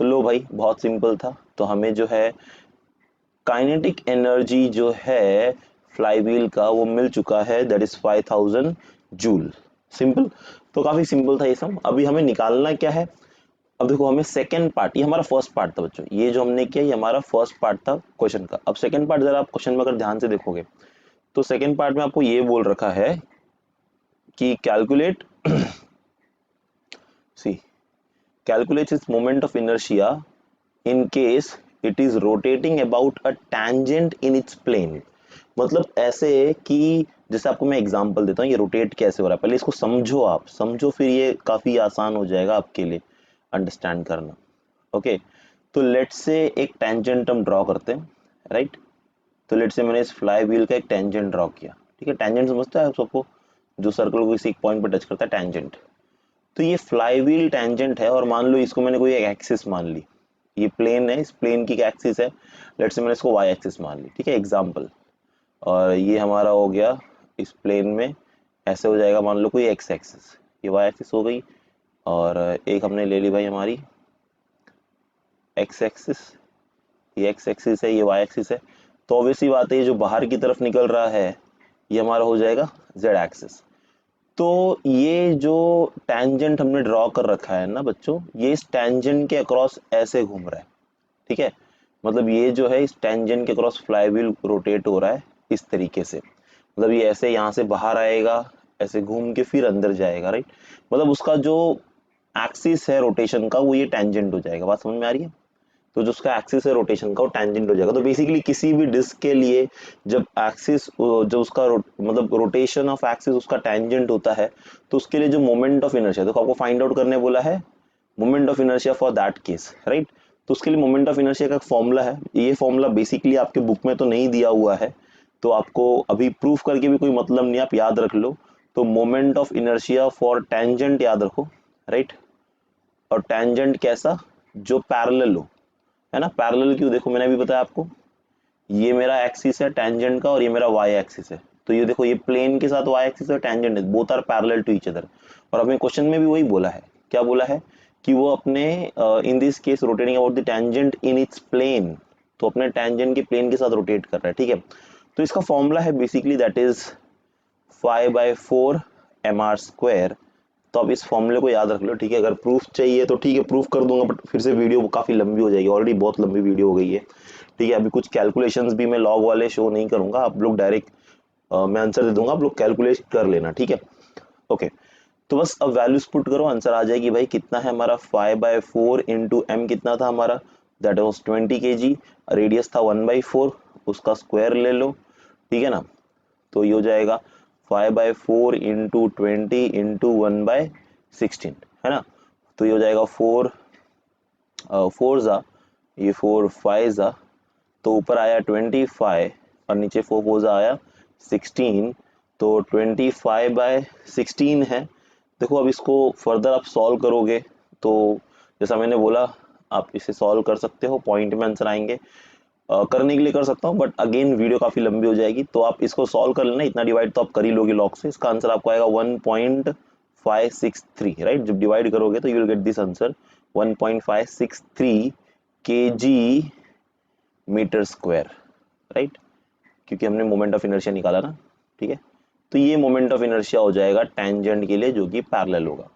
तो लो भाई बहुत सिंपल था, तो हमें जो है काइनेटिक एनर्जी जो है फ्लाईव्हील का वो मिल चुका है, दैट इज 5000 जूल। सिंपल, तो काफी सिंपल था ये सब। अभी हमें निकालना क्या है, अब देखो हमें सेकंड पार्ट, ये हमारा फर्स्ट पार्ट था बच्चों, ये जो हमने किया ये हमारा फर्स्ट पार्ट था क्वेश्चन का। अब सेकंड पार्ट जरा आप क्वेश्चन में अगर ध्यान से देखोगे तो सेकंड पार्ट में आपको ये बोल रखा है कि calculate see calculate its moment of inertia in case it is rotating about a tangent in its plane। मतलब ऐसे कि जैसे आपको मैं एग्जांपल देता हूँ, ये रोटेट कैसे हो रहा है, पहले इसको समझो, आप समझो फिर ये काफी आसान हो जाएगा आपके लिए अंडरस्टैंड करना। ओके, तो लेट्स से एक टेंजेंट हम ड्रॉ करते हैं, राइट। तो लेट्स से मैंने इस फ्लाई व्हील का एक टेंजेंट ड्रॉ किया, ठीक है, टेंजेंट समझता है सबको, जो सर्कल को किसी एक पॉइंट पर टच करता है, टेंजेंट। तो ये फ्लाई व्हील टेंजेंट है और मान लो इसको मैंने कोई एक एक्सिस मान ली, ये प्लेन है, इस प्लेन की एक्सिस है, लेट्स से मैंने इसको वाई एक्सिस मान ली, ठीक है, एग्जांपल। और ये हमारा हो गया इस प्लेन में ऐसे हो जाएगा, मान लो कोई एक्स एक्सिस, ये वाई एक्सिस हो गई, और एक हमने ले ली भाई हमारी एक्स एक्सिस, ये एक्स एक्सिस है, ये वाई एक्सिस है, तो ऑब्वियसली बात है ये जो बाहर की तरफ निकल रहा है ये हमारा हो जाएगा जेड एक्सिस। तो ये जो टेंजेंट हमने ड्रॉ कर रखा है ना बच्चों, ये इस टेंजेंट के अक्रॉस ऐसे घूम रहा है, ठीक है, मतलब ये जो है इस टेंजेंट के अक्रॉस फ्लाईव्हील रोटेट हो रहा है इस तरीके से, मतलब ये ऐसे यहाँ से बाहर आएगा, ऐसे घूम के फिर अंदर जाएगा, राइट, मतलब उसका जो एक्सिस है रोटेशन का वो ये टेंजेंट हो जाएगा। बात समझ में आ रही है, तो जो उसका एक्सिस है रोटेशन का वो टेंजेंट हो जाएगा। तो बेसिकली किसी भी डिस्क के लिए जब एक्सिस जो उसका मतलब रोटेशन ऑफ एक्सिस उसका टेंजेंट होता है, तो उसके लिए जो मोमेंट ऑफ इनर्शिया, तो आपको फाइंड आउट करने बोला है moment of inertia for that case, right. तो उसके लिए मोमेंट ऑफ इनर्शिया का फॉर्मूला है, ये फॉर्मूला बेसिकली आपके बुक में तो नहीं दिया हुआ है, तो आपको अभी प्रूफ करके भी कोई मतलब नहीं, आप याद रख लो। तो moment of inertia for tangent याद रखो, राइट, और टेंजेंट कैसा, जो पैरेलल हो, है ना। पैरेलल क्यों, देखो मैंने अभी बताया आपको, ये मेरा एक्सिस है टेंजेंट का और ये मेरा वाई एक्सिस है, तो ये देखो ये प्लेन के साथ वाई एक्सिस और टेंजेंट है, both are parallel to each other. और हमें क्वेश्चन में भी वही बोला है, क्या बोला है कि वो अपने in this case rotating about the tangent in its plane, तो अपने टेंजेंट के प्लेन के साथ रोटेट कर रहा है, ठीक है। तो इसका फॉर्मूला है basically that is 5/4 mr square, तो आप इस फॉर्मूले को याद रख लो, ठीक है। अगर प्रूफ चाहिए तो ठीक है, प्रूफ कर दूंगा, बट फिर से वीडियो काफ़ी लंबी हो जाएगी, ऑलरेडी बहुत लंबी वीडियो हो गई है, ठीक है। अभी कुछ कैलकुलेशंस भी मैं लॉग वाले शो नहीं करूंगा, आप लोग डायरेक्ट मैं आंसर दे दूंगा, आप लोग कैलकुलेट कर लेना, ठीक है। ओके, तो बस अब वैल्यूज पुट करो, आंसर आ जाएगी भाई। कितना है हमारा 5/4 इंटू एम, कितना था हमारा, दैट वॉज 20 kg, रेडियस था 1/4, उसका स्क्वायर ले लो, ठीक है ना। तो ये हो जाएगा 5/4 इंटू 20 इंटू 1/16, है ना। तो ये हो जाएगा 4 4 ज़ा, ये 4 5 ज़ा, तो ऊपर आया 25 और नीचे 4 4 ज़ा आया 16, तो 25/16 है। देखो अब इसको फर्दर आप सॉल्व करोगे तो जैसा मैंने बोला, आप इसे सॉल्व कर सकते हो, पॉइंट में आंसर आएंगे। करने के लिए कर सकता हूँ, बट अगेन वीडियो काफ़ी लंबी हो जाएगी, तो आप इसको सॉल्व कर लेना, इतना डिवाइड तो आप कर ही लोगे लॉग से। इसका आंसर आपको आएगा 1.563, राइट। जब डिवाइड करोगे तो you will get this answer 1.563 kg metre square, right, क्योंकि हमने मोमेंट ऑफ इनर्शिया निकाला ना, ठीक है। तो ये मोमेंट ऑफ इनर्शिया हो जाएगा टेंजेंट के लिए, जो कि पैरेलल होगा।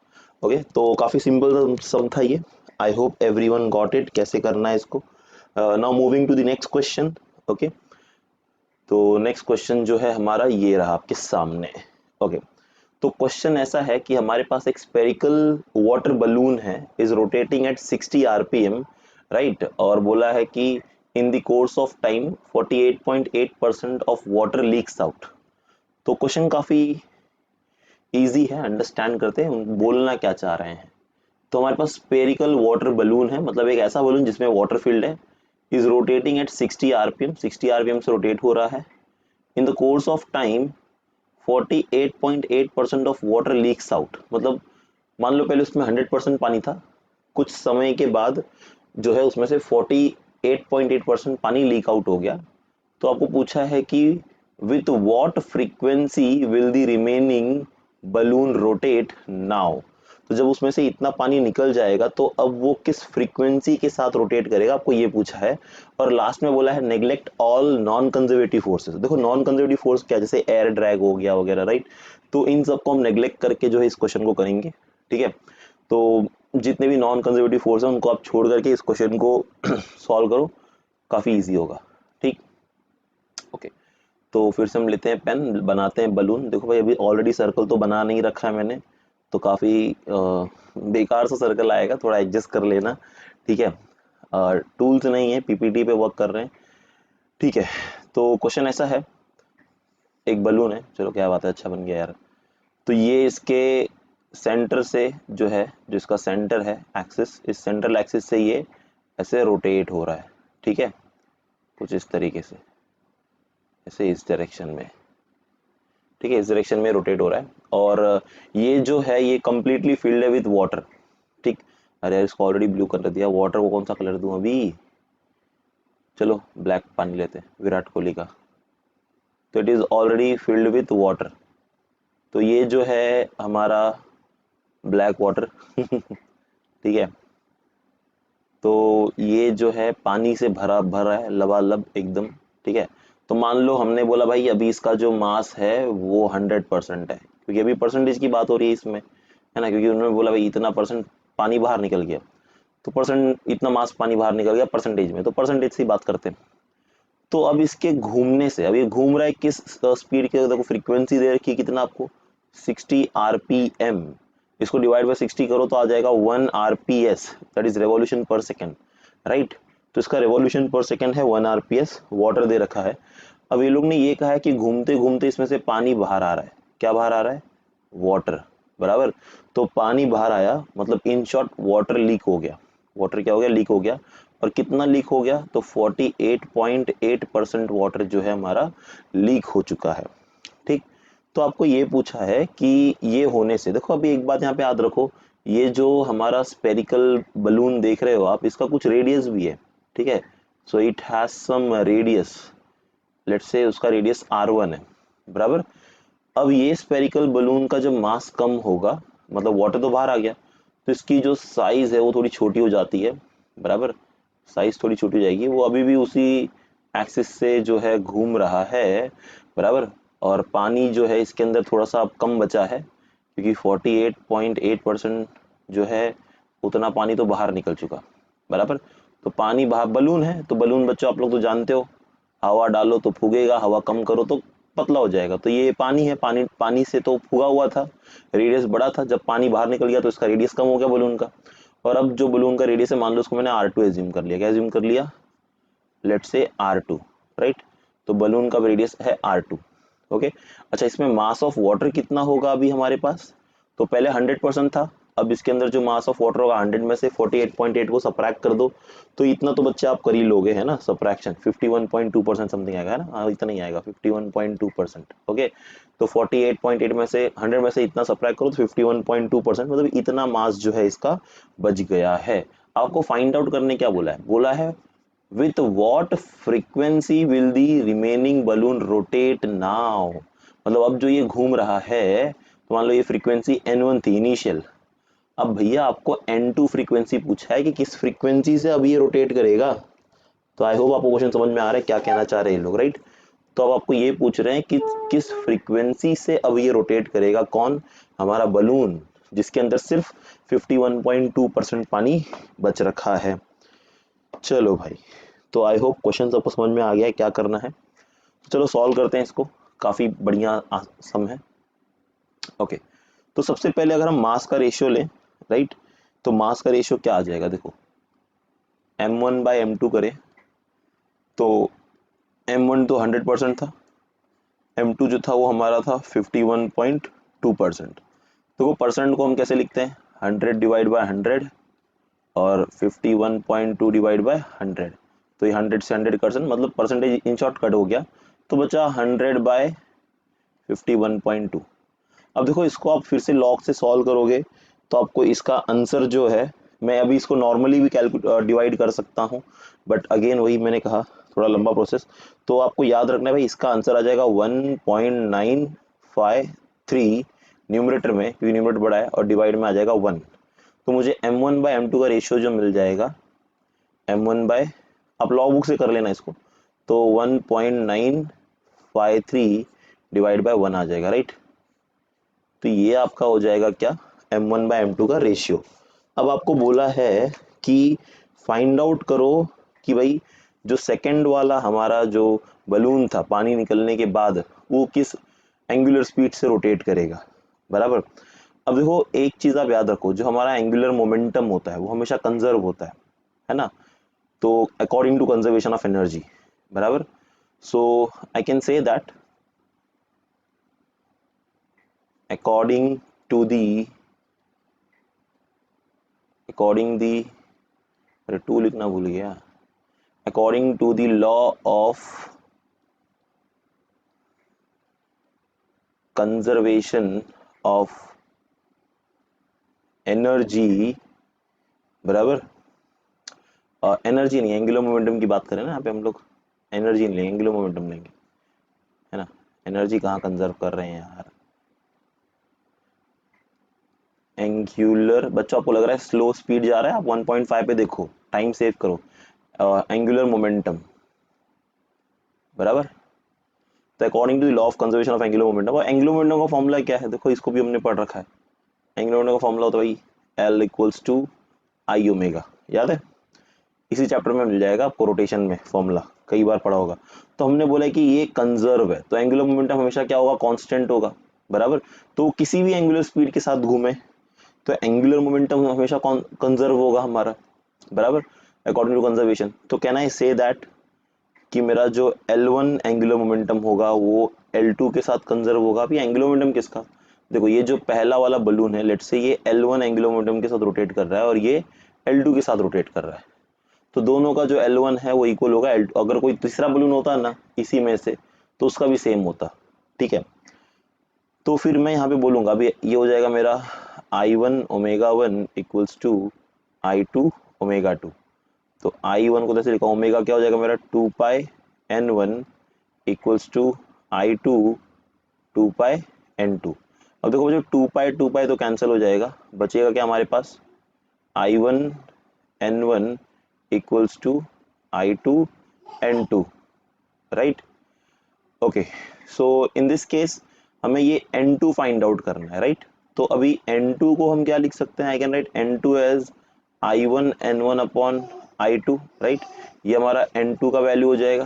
ओके, तो काफ़ी सिंपल सम था ये। I hope everyone got it, कैसे करना है इसको। Now moving to the next question. Okay, तो नेक्स्ट क्वेश्चन जो है हमारा ये रहा आपके सामने। ओके, तो क्वेश्चन ऐसा है कि हमारे पास एक स्पेरिकल वाटर बलून है, is rotating at 60 RPM, right, और बोला है कि in the course of time 48.8% of water leaks out. तो क्वेश्चन काफी इजी है, अंडरस्टैंड करते हैं बोलना क्या चाह रहे हैं। तो हमारे पास स्पेरिकल वाटर बलून है, मतलब एक ऐसा बलून जिसमें वाटर फील्ड है, is rotating at 60 RPM, 60 RPM से रोटेट हो रहा है। In the course of time 48.8% of water leaks out, मतलब मान लो पहले उसमें 100% पानी था, कुछ समय के बाद जो है उसमें से 48.8% पानी लीक आउट हो गया। तो आपको पूछा है कि with what frequency will the remaining balloon rotate now. तो जब उसमें से इतना पानी निकल जाएगा तो अब वो किस फ्रीक्वेंसी के साथ रोटेट करेगा, आपको ये पूछा है। और लास्ट में बोला है neglect all non conservative forces. देखो नॉन कंजर्वेटिव फोर्स क्या, जैसे एयर ड्रैग हो गया वगैरह, राइट। तो इन सबको हम नेग्लेक्ट करके जो है इस क्वेश्चन को करेंगे, ठीक है। तो जितने भी नॉन कंजर्वेटिव फोर्स हैं उनको आप छोड़ करके इस क्वेश्चन को सॉल्व करो, काफी ईजी होगा, ठीक। ओके, तो फिर से हम लेते हैं पेन, बनाते हैं बलून। देखो भाई अभी ऑलरेडी सर्कल तो बना नहीं रखा है मैंने, तो काफ़ी बेकार सा सर्कल आएगा, थोड़ा एडजस्ट कर लेना, ठीक है। टूल्स नहीं है, पीपीटी पे वर्क कर रहे हैं, ठीक है। तो क्वेश्चन ऐसा है, एक बलून है, चलो क्या बात है, अच्छा बन गया यार। तो ये इसके सेंटर से जो है, जो इसका सेंटर है एक्सिस, इस सेंट्रल एक्सिस से ये ऐसे रोटेट हो रहा है, ठीक है, कुछ इस तरीके से, ऐसे इस डायरेक्शन में, ठीक है, इस डायरेक्शन में रोटेट हो रहा है। और ये जो है ये कंप्लीटली फिल्ड है विद वाटर, ठीक। अरे यार इसको ऑलरेडी ब्लू कलर दिया, वाटर को कौन सा कलर दूं अभी, चलो ब्लैक पानी लेते हैं विराट कोहली का। तो it is already filled with water, तो ये जो है हमारा ब्लैक वाटर ठीक है। तो ये जो है पानी से भरा भरा है लबालब एकदम, ठीक है। तो मान लो हमने बोला भाई अभी इसका जो मास है वो 100% है, क्योंकि अभी परसेंटेज की बात हो रही है इसमें, है ना, क्योंकि उन्होंने बोला भाई इतना परसेंट पानी बाहर निकल गया, तो परसेंट इतना मास पानी बाहर निकल गया परसेंटेज में, तो परसेंटेज से बात करते हैं। तो अब इसके घूमने से, अब ये घूम रहा है किस स्पीड के, देखो फ्रीक्वेंसी दे रखी है कितना आपको, 60 आरपीएम। इसको डिवाइड बाय 60 करो तो आ जाएगा 1 आरपीएस, दैट इज रेवोल्यूशन पर सेकेंड, राइट। तो इसका रेवोल्यूशन पर सेकेंड है 1 आरपीएस, वाटर दे रखा है। अब ये लोग ने ये कहा है कि घूमते घूमते इसमें से पानी बाहर आ रहा है, क्या बाहर आ रहा है, वाटर, बराबर। तो पानी बाहर आया मतलब इन शॉर्ट वाटर लीक हो गया, वाटर क्या हो गया, लीक हो गया। और कितना लीक हो गया, तो 48.8% वाटर जो है हमारा लीक हो चुका है, ठीक। तो आपको ये पूछा है कि ये होने से, देखो अभी एक बात यहाँ पे याद रखो, ये जो हमारा स्पेरिकल बलून देख रहे हो आप, इसका कुछ रेडियस भी है, ठीक है। So it has some radius, let's say उसका रेडियस r1 है, बराबर। अब ये स्पेरिकल बलून का जब मास कम होगा, मतलब वाटर तो बाहर आ गया, तो इसकी जो साइज है वो थोड़ी छोटी हो जाती है, बराबर। साइज थोड़ी छोटी हो जाएगी, वो अभी भी उसी एक्सिस से जो है घूम रहा है, बराबर। और पानी जो है इसके अंदर थोड़ा सा अब कम बचा है, क्योंकि 48.8% जो है उतना पानी तो बाहर निकल चुका, बराबर। तो पानी बाहर, बलून है तो बलून बच्चों आप लोग तो जानते हो, हवा डालो तो फूगेगा, हवा कम करो तो पतला हो जाएगा। तो ये पानी है, पानी से तो फूगा हुआ था, रेडियस बड़ा था, जब पानी बाहर निकल गया तो इसका रेडियस कम हो गया बलून का। और अब जो बलून का रेडियस है मान लो उसको मैंने R2 एज्यूम कर लिया। क्या एज्यूम कर लिया? Let's say R2, right. तो बलून का रेडियस है R2, ओके। अच्छा, इसमें मास ऑफ वाटर कितना होगा अभी हमारे पास? तो पहले 100% था, अब इसके अंदर जो मास ऑफ वाटर होगा 100 में से 48.8 को सब्ट्रैक्ट कर दो, तो इतना तो बच्चे आप कर ही लोगे, है ना। सब्ट्रैक्शन 51.2% समथिंग आएगा, है ना। हाँ, इतना ही आएगा, 51.2%, ओके। तो 48.8 में से 100 में से इतना सब्ट्रैक्ट करो तो 51.2%, मतलब इतना मास जो है इसका बच गया है। आपको फाइंड आउट करने क्या बोला है? बोला है with what frequency will the remaining balloon rotate now। मतलब अब जो ये घूम रहा है, तो मान लो ये फ्रीक्वेंसी n1 थी इनिशियल, अब भैया आपको n2 फ्रीक्वेंसी पूछा है कि किस फ्रीक्वेंसी से अब ये रोटेट करेगा। तो आई होप आपको क्वेश्चन समझ में आ रहा है क्या कहना चाह रहे हैं ये लोग, राइट। तो अब आपको ये पूछ रहे हैं कि किस फ्रीक्वेंसी से अब ये रोटेट करेगा, कौन? हमारा बलून, जिसके अंदर सिर्फ 51.2% पानी बच रखा है। चलो भाई, तो आई होप क्वेश्चन आपको समझ में आ गया है क्या करना है। तो चलो सॉल्व करते हैं इसको, काफ़ी बढ़िया सम है, ओके। तो सबसे पहले अगर हम मास का रेशियो लें, राइट, तो मास का रेशियो क्या आ जाएगा? देखो, m1/m2 करें तो m1 तो 100% था, m2 जो था वो हमारा था 51.2%। देखो परसेंट को हम कैसे लिखते हैं? 100/100 और 51.2 डिवाइड बाय 100। तो ये 100 से 100% मतलब परसेंटेज इन शॉर्ट कट हो गया, तो बचा 100/51.2। अब देखो इसको आप फिर से लॉग से सॉल्व करोगे तो आपको इसका आंसर जो है, मैं अभी इसको नॉर्मली भी डिवाइड कर सकता हूँ, बट अगेन वही मैंने कहा, थोड़ा लंबा प्रोसेस। तो आपको याद रखना है भाई, इसका आंसर आ जाएगा 1.953 न्यूमरेटर में, क्योंकि न्यूमरेटर बड़ा है, और डिवाइड में आ जाएगा 1। तो मुझे m1/m2 का रेशियो जो मिल जाएगा, m1 बाय, आप लॉग बुक से कर लेना इसको, तो 1.953 डिवाइड बाय 1 आ जाएगा, राइट। तो ये आपका हो जाएगा क्या? m1/m2 का रेशियो। अब आपको बोला है कि फाइंड आउट करो कि भाई जो सेकंड वाला हमारा जो बलून था पानी निकलने के बाद, वो किस एंगुलर स्पीड से रोटेट करेगा, बराबर। अब देखो एक चीज आप याद रखो, जो हमारा एंगुलर मोमेंटम होता है वो हमेशा कंजर्व होता है ना। तो according to conservation of energy, बराबर। So I can say that according to the अरे टू लिखना भूल गया, according to the law of conservation of energy, बराबर। एनर्जी नहीं, एंगुलर मोमेंटम की बात करें ना यहाँ पे हम लोग, एनर्जी नहीं लेंगे, एंगुलर मोमेंटम लेंगे, है ना। एनर्जी कहाँ कंजर्व कर रहे हैं यार? एंगुलर, बच्चों आपको लग रहा है स्लो स्पीड जा रहा है, आप 1.5 पे देखो, टाइम सेव करो। एंगुलर मोमेंटम, बराबर। तो according to the law of conservation of angular momentum, और एंगुलर मोमेंटम का फॉर्मूला क्या है? देखो इसको भी हमने पढ़ रखा है। एंगुलर मोमेंटम का फॉर्मूला होता है भाई L equals to I omega, याद है? इसी चैप्टर में मिल जाएगा आपको, रोटेशन में फॉर्मूला कई बार पढ़ा होगा। तो हमने बोला कि ये कंजर्व है, तो एंगुलर मोमेंटम हमेशा क्या होगा? कांस्टेंट होगा, बराबर। तो किसी भी एंगुलर स्पीड के साथ घूमे तो एंगुलर मोमेंटम हमेशा कंजर्व होगा हमारा, बराबर, अकॉर्डिंग टू कंजर्वेशन। तो कैन आई से दैट कि मेरा जो L1 एंगुलर मोमेंटम होगा वो L2 के साथ कंजर्व होगा। अभी एंगुलर मोमेंटम किसका? देखो ये जो पहला वाला बलून है, लेट्स से ये L1 एंगुलर मोमेंटम के साथ रोटेट कर रहा है और ये L2 के साथ रोटेट कर रहा है, तो दोनों का जो L1 है वो इक्वल होगा L2। अगर कोई तीसरा बलून होता ना इसी में से, तो उसका भी सेम होता, ठीक है। तो फिर मैं यहाँ पे बोलूंगा, अभी ये हो जाएगा मेरा I1 omega 1 equals to I2 omega 2। तो I1 को जैसे लिखा, ओमेगा क्या हो जाएगा मेरा 2πn1 equals to I2 2πn2। अब देखो जो 2π तो कैंसिल हो जाएगा, बचेगा क्या हमारे पास? I1 n1 equals to I2 n2, right. Okay, so in this case हमें ये n2 फाइंड आउट करना है, राइट। तो अभी N2 को हम क्या लिख सकते हैं, I can write N2 as I1 N1 upon I2, right. ये हमारा N2 का वैल्यू हो जाएगा।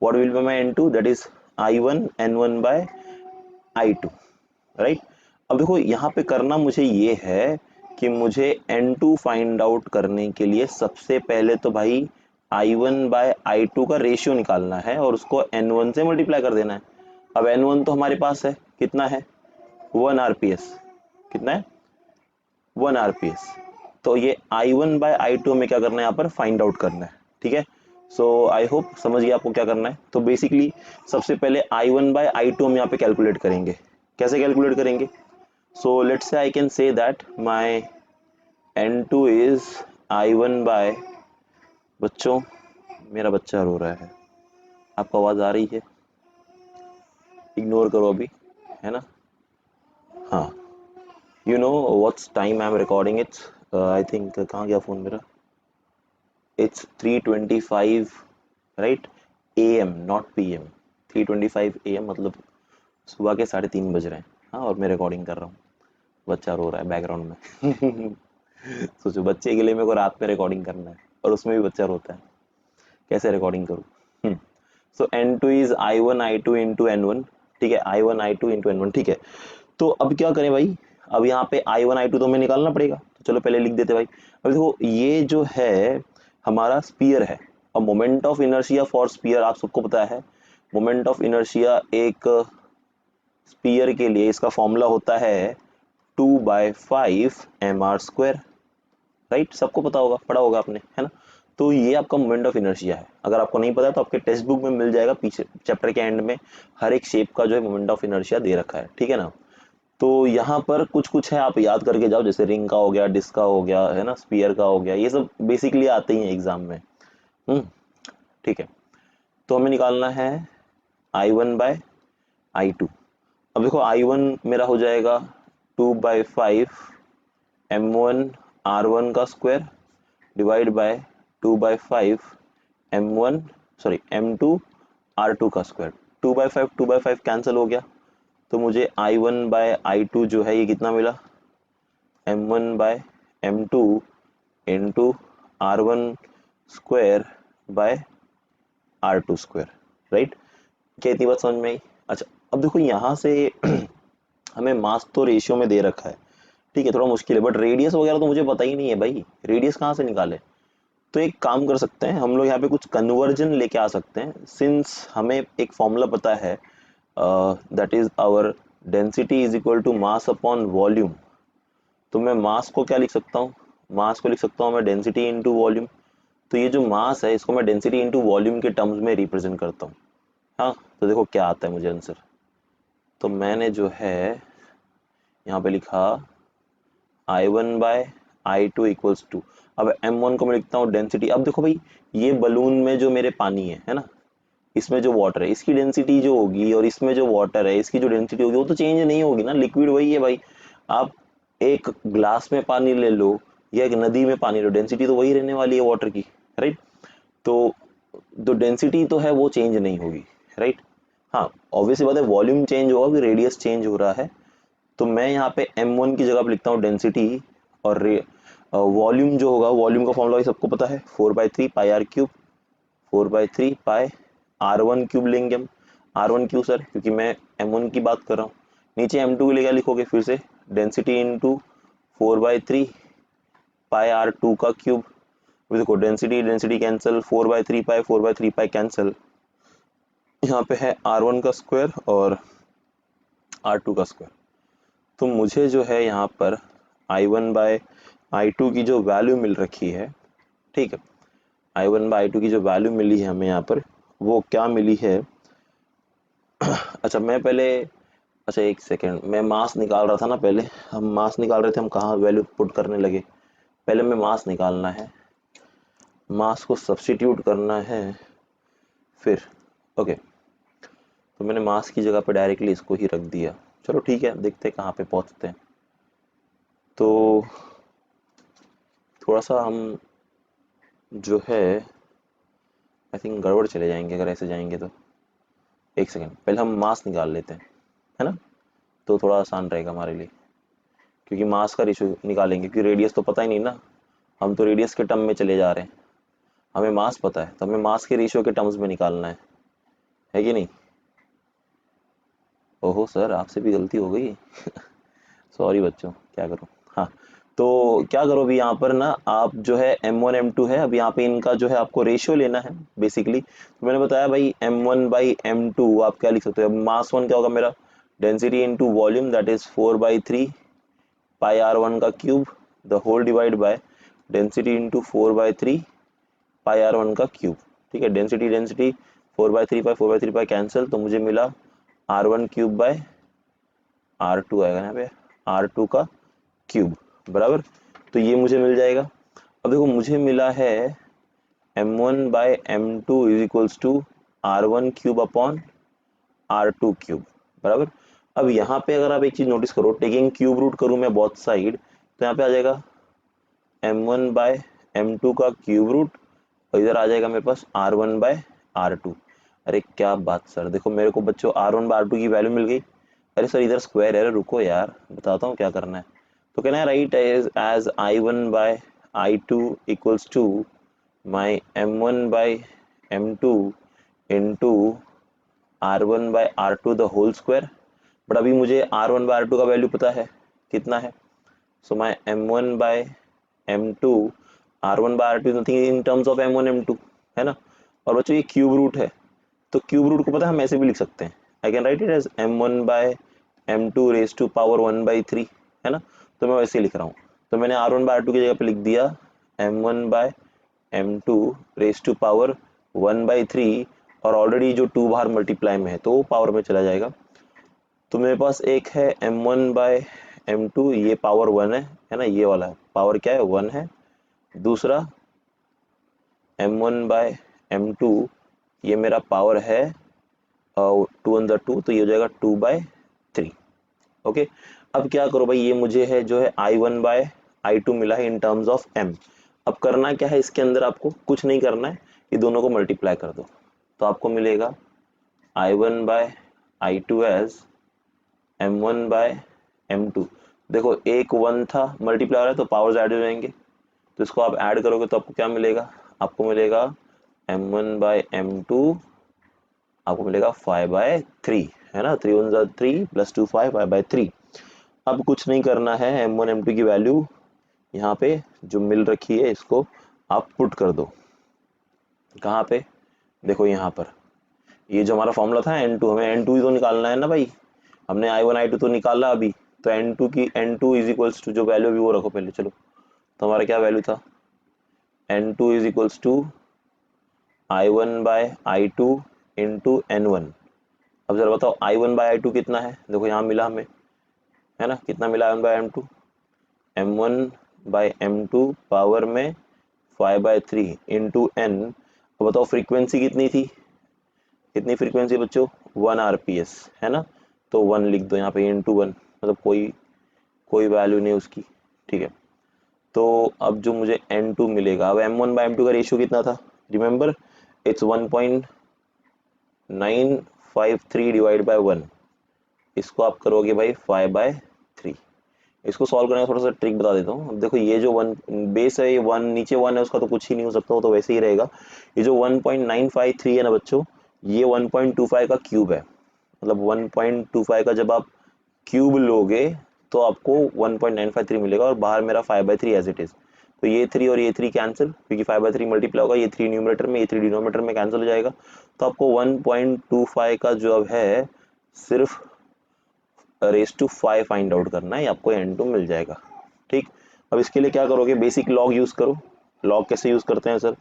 What will be my N2, that is I1 N1 by I2, right. अब देखो यहाँ पे करना मुझे ये है कि मुझे N2 फाइंड आउट करने के लिए सबसे पहले तो भाई I1 बाय I2 का रेशियो निकालना है और उसको N1 से मल्टीप्लाई कर देना है। अब N1 तो हमारे पास है, कितना है, 1 RPS, कितना है, 1 RPS। तो ये I1 बाय I2 में क्या करना है, यहाँ पर फाइंड आउट करना है, ठीक है। सो आई होप समझ गया आपको क्या करना है। तो बेसिकली सबसे पहले I1 बाय I2 हम यहाँ पे कैलकुलेट करेंगे। कैसे कैलकुलेट करेंगे, so let's say I can say that my N2 is I1 by, बच्चों मेरा बच्चा रो रहा है, आपको आवाज आ रही है, इग्नोर करो अभी, है ना। हाँ, you know what's time I am recording it, I think कहाँ गया फोन मेरा, it's 3:25 right, AM not PM। 3:25 AM मतलब सुबह के 3:30 बज रहे हैं। हाँ, और मैं रिकॉर्डिंग कर रहा हूँ, बच्चा रो रहा है बैकग्राउंड में। सोचो बच्चे के लिए मेरे को रात में रिकॉर्डिंग करना है और उसमें भी बच्चा रोता है, कैसे रिकॉर्डिंग करूँ। सो N2 is I1 I2 into N1, ठीक है, I1 I2 इंटू N1, ठीक है। तो अब क्या करें भाई, अब यहाँ पे I1 I2 तो हमें निकालना पड़ेगा, तो चलो पहले लिख देते भाई। अब देखो ये जो है हमारा स्पीयर है, अब moment of inertia for spear आप सबको पता है, मोमेंट ऑफ इनर्शिया एक स्पीयर के लिए इसका फॉर्मूला होता है 2/5 mr², राइट, सबको पता होगा, पढ़ा होगा आपने, है ना। तो ये आपका मोमेंट ऑफ इनर्शिया है। अगर आपको नहीं पता तो आपके टेक्स्ट बुक में मिल जाएगा, पीछे चैप्टर के एंड में हर एक शेप का जो है मोमेंट ऑफ इनर्शिया दे रखा है, ठीक है ना। तो यहाँ पर कुछ कुछ है, आप याद करके जाओ, जैसे रिंग का हो गया, डिस्क का हो गया, है ना, स्पीयर का हो गया, ये सब बेसिकली आते ही हैं एग्जाम में। ठीक है, तो हमें निकालना है I1 बाय I2। अब देखो I1 मेरा हो जाएगा 2/5 M1 R1 का square divide bye 2/5 M1 sorry M2 R2 का स्क्वायर। 2/5 कैंसिल हो गया, तो मुझे I1 बाय I2 जो है ये कितना मिला, M1 by M2 into R1 square by R2 square, right. क्या इतनी बात समझ में आई। अच्छा, अब देखो यहाँ से हमें मास तो रेशियो में दे रखा है, ठीक है, थोड़ा मुश्किल है, बट रेडियस वगैरह तो मुझे पता ही नहीं है भाई, रेडियस कहाँ से निकाले। तो एक काम कर सकते हैं हम लोग, यहाँ पे कुछ कन्वर्जन लेके आ सकते हैं, सिंस हमें एक फॉर्मूला पता है, that is our density is equal to mass upon volume. तो मैं मास को क्या लिख सकता हूँ, मास को लिख सकता हूँ मैं डेंसिटी इंटू वॉल्यूम। तो ये जो मास है इसको मैं डेंसिटी इंटू वॉल्यूम के टर्म्स में रिप्रेजेंट करता हूँ। हाँ, तो देखो क्या आता है मुझे आंसर। तो मैंने जो है यहाँ पे लिखा I1 by I2 equals to, अब M1 को मैं लिखता हूँ डेंसिटी। अब देखो भाई, ये बलून में जो मेरे पानी है ना, इसमें जो वाटर है इसकी डेंसिटी जो होगी और इसमें जो वाटर है इसकी जो डेंसिटी होगी वो तो चेंज नहीं होगी ना, लिक्विड वही है भाई। आप एक ग्लास में पानी ले लो या एक नदी में पानी लो, डेंसिटी तो वही रहने वाली है वाटर की, राइट। तो जो डेंसिटी तो है वो चेंज नहीं होगी, राइट। हाँ, ऑब्वियसली बात है वॉल्यूम चेंज होगा कि रेडियस चेंज हो रहा है। तो मैं यहाँ पे M1 की जगह पे लिखता हूँ डेंसिटी, और वॉल्यूम जो होगा, वॉल्यूम का फॉर्मूला सबको पता है 4/3 pi r cube, 4/3 pi R1 cube लेंगे हम। R1 क्यूब सर, क्योंकि मैं M1 की बात कर रहा हूँ। नीचे M2 के लिए क्या लिखोगे फिर से, डेंसिटी इंटू 4/3 पाई R2 का क्यूब। देखो density density cancel, 4/3 pi cancel, यहाँ पे है R1 का स्क्वायर और R2 का स्क्वायर। तो मुझे जो है यहाँ पर I1 बाय I2 की जो वैल्यू मिल रखी है, ठीक है, I1 बाय I2 की जो वैल्यू मिली है हमें यहाँ पर, वो क्या मिली है। अच्छा मैं पहले, अच्छा एक सेकेंड, मैं मास निकाल रहा था ना, पहले हम मास निकाल रहे थे, हम कहाँ वैल्यू पुट करने लगे, पहले हमें मास निकालना है, मास को सब्स्टिट्यूट करना है फिर, ओके। तो मैंने मास की जगह पे डायरेक्टली इसको ही रख दिया। चलो ठीक है, देखते हैं कहाँ पे पहुँचते हैं। तो थोड़ा सा हम जो है आई थिंक गड़बड़ चले जाएंगे अगर ऐसे जाएंगे तो। एक सेकेंड, पहले हम मास निकाल लेते हैं, है ना, तो थोड़ा आसान रहेगा हमारे लिए। क्योंकि मास का रेशियो निकालेंगे, क्योंकि रेडियस तो पता ही नहीं ना, हम तो रेडियस के टर्म में चले जा रहे हैं, हमें मास पता है तो हमें मास के रेशियो के टर्म्स में निकालना है कि नहीं। ओहो सर, आपसे भी गलती हो गई। सॉरी बच्चों, क्या करूं। हाँ, तो क्या करो अभी यहाँ पर ना, आप जो है M1 M2 है, अब यहाँ पे इनका जो है आपको रेशियो लेना है बेसिकली। तो मैंने बताया भाई M1 बाई M2 आप क्या लिख सकते हो। अब मास वन क्या होगा मेरा, density into volume, that is 4/3 pi R1 का cube the whole divide by density into 4/3 pi R1 का क्यूब। ठीक है, डेंसिटी डेंसिटी 4/3 पाई कैंसिल, तो मुझे मिला R1 क्यूब बाय R2 आएगा यहाँ पे, R2 का क्यूब बराबर। तो ये मुझे मिल जाएगा। अब देखो मुझे मिला है M1 by M2 is equals to R1 cube upon R2 cube बराबर। अब यहाँ पे अगर आप एक चीज नोटिस करो, टेकिंग क्यूब रूट करूं मैं बोथ साइड, तो यहाँ पे आ जाएगा M1 बाय M2 का क्यूब रूट, और इधर आ जाएगा मेरे पास R1 बाय R2। अरे क्या बात सर, देखो मेरे को बच्चों R1 बाय R2 की वैल्यू मिल गई। अरे सर इधर स्क्वायर है, रुको यार बताता हूँ क्या करना है। तो कहना है right as I1 by I2 equals to my M1 by M2 into R1 by R2 the whole square. But अभी मुझे R1 बाय R2 का वैल्यू पता है कितना है, so my M1 by M2, R1 by R2 nothing in terms of M1 M2 है ना। और बच्चों ये क्यूब रूट है, तो क्यूब रूट को पता है हम ऐसे भी लिख सकते हैं, I can write it as M1 by M2 raise to power 1/3 है ना। तो मैं वैसे ही लिख रहा हूँ, तो मैंने R1 बाय R2 की जगह पे लिख दिया M1 by M2 raise to power 1/3, और ऑलरेडी जो 2 बाहर मल्टीप्लाई में है तो वो पावर में चला जाएगा। तो मेरे पास एक है M1 बाय M2, ये पावर 1 है ना, ये वाला पावर क्या है 1 है। दूसरा M1 बाय M2, ये मेरा पावर है 2 अंदर 2, तो ये हो जाएगा 2/3। ओके, अब क्या करो भाई, ये मुझे है जो है I1 बाय I2 मिला है इन टर्म्स ऑफ M। अब करना क्या है इसके अंदर, आपको कुछ नहीं करना है, ये दोनों को मल्टीप्लाई कर दो, तो आपको मिलेगा I1 by I2 as M1 by M2। देखो एक 1 था, मल्टीप्लाई हो रहा है तो पावर्स ऐड हो जाएंगे, तो इसको आप ऐड करोगे तो आपको क्या मिलेगा, आपको मिलेगा M1 बाय M2, आपको मिलेगा 5/3 है ना, 3 1 3 प्लस 2 5/3। अब कुछ नहीं करना है, M1 M2 की वैल्यू यहाँ पे जो मिल रखी है इसको आप पुट कर दो। कहाँ पे, देखो यहाँ पर, ये जो हमारा फॉर्मूला था N2, हमें N2 ही तो निकालना है ना भाई, हमने I1 I2 तो निकाला अभी, तो N2 इज इक्वल्स टू जो वैल्यू अभी वो रखो पहले, चलो। तो हमारा क्या वैल्यू था, N2 is equals to I1 by I2 into N1। अब जरा बताओ I1 बाय I2 कितना है, देखो यहाँ मिला हमें है ना, कितना मिला I1 bye M2, M1 by M2 power में 5/3 इंटू N। अब बताओ फ्रीक्वेंसी कितनी थी, कितनी फ्रीक्वेंसी बच्चों 1 RPS है ना, तो 1 लिख दो यहाँ पे इंटू 1, मतलब कोई वैल्यू नहीं उसकी। ठीक है, तो अब जो मुझे N2 मिलेगा, अब M1 बाय M2 का रेशियो कितना था, रिमेंबर इट्स 1.953 डिवाइड बाय 1, इसको आप करोगे भाई 5/3। इसको सॉल्व करने का थोड़ा सा ट्रिक बता देता हूँ। अब देखो ये जो 1 बेस है, ये 1 नीचे 1 है, उसका तो कुछ ही नहीं हो सकता, वो तो वैसे ही रहेगा। ये जो 1.953 है ना बच्चों, ये 1.25 का क्यूब है, मतलब 1.25 का जब आप क्यूब लोगे तो आपको 1.953 मिलेगा, और बाहर मेरा 5/3 एज इट इज। तो ये 3 और ये 3 कैंसिल, क्योंकि 5/3 मल्टीप्लाई होगा, ये 3 न्यूमरेटर में, ये 3 डिनोमिनेटर में कैंसिल हो जाएगा। तो आपको 1.25 का जो अब है सिर्फ रेस टू 5 फाइंड आउट करना है, आपको N2 मिल जाएगा। ठीक, अब इसके लिए क्या करोगे, बेसिक लॉग यूज करो। लॉग कैसे यूज करते हैं सर,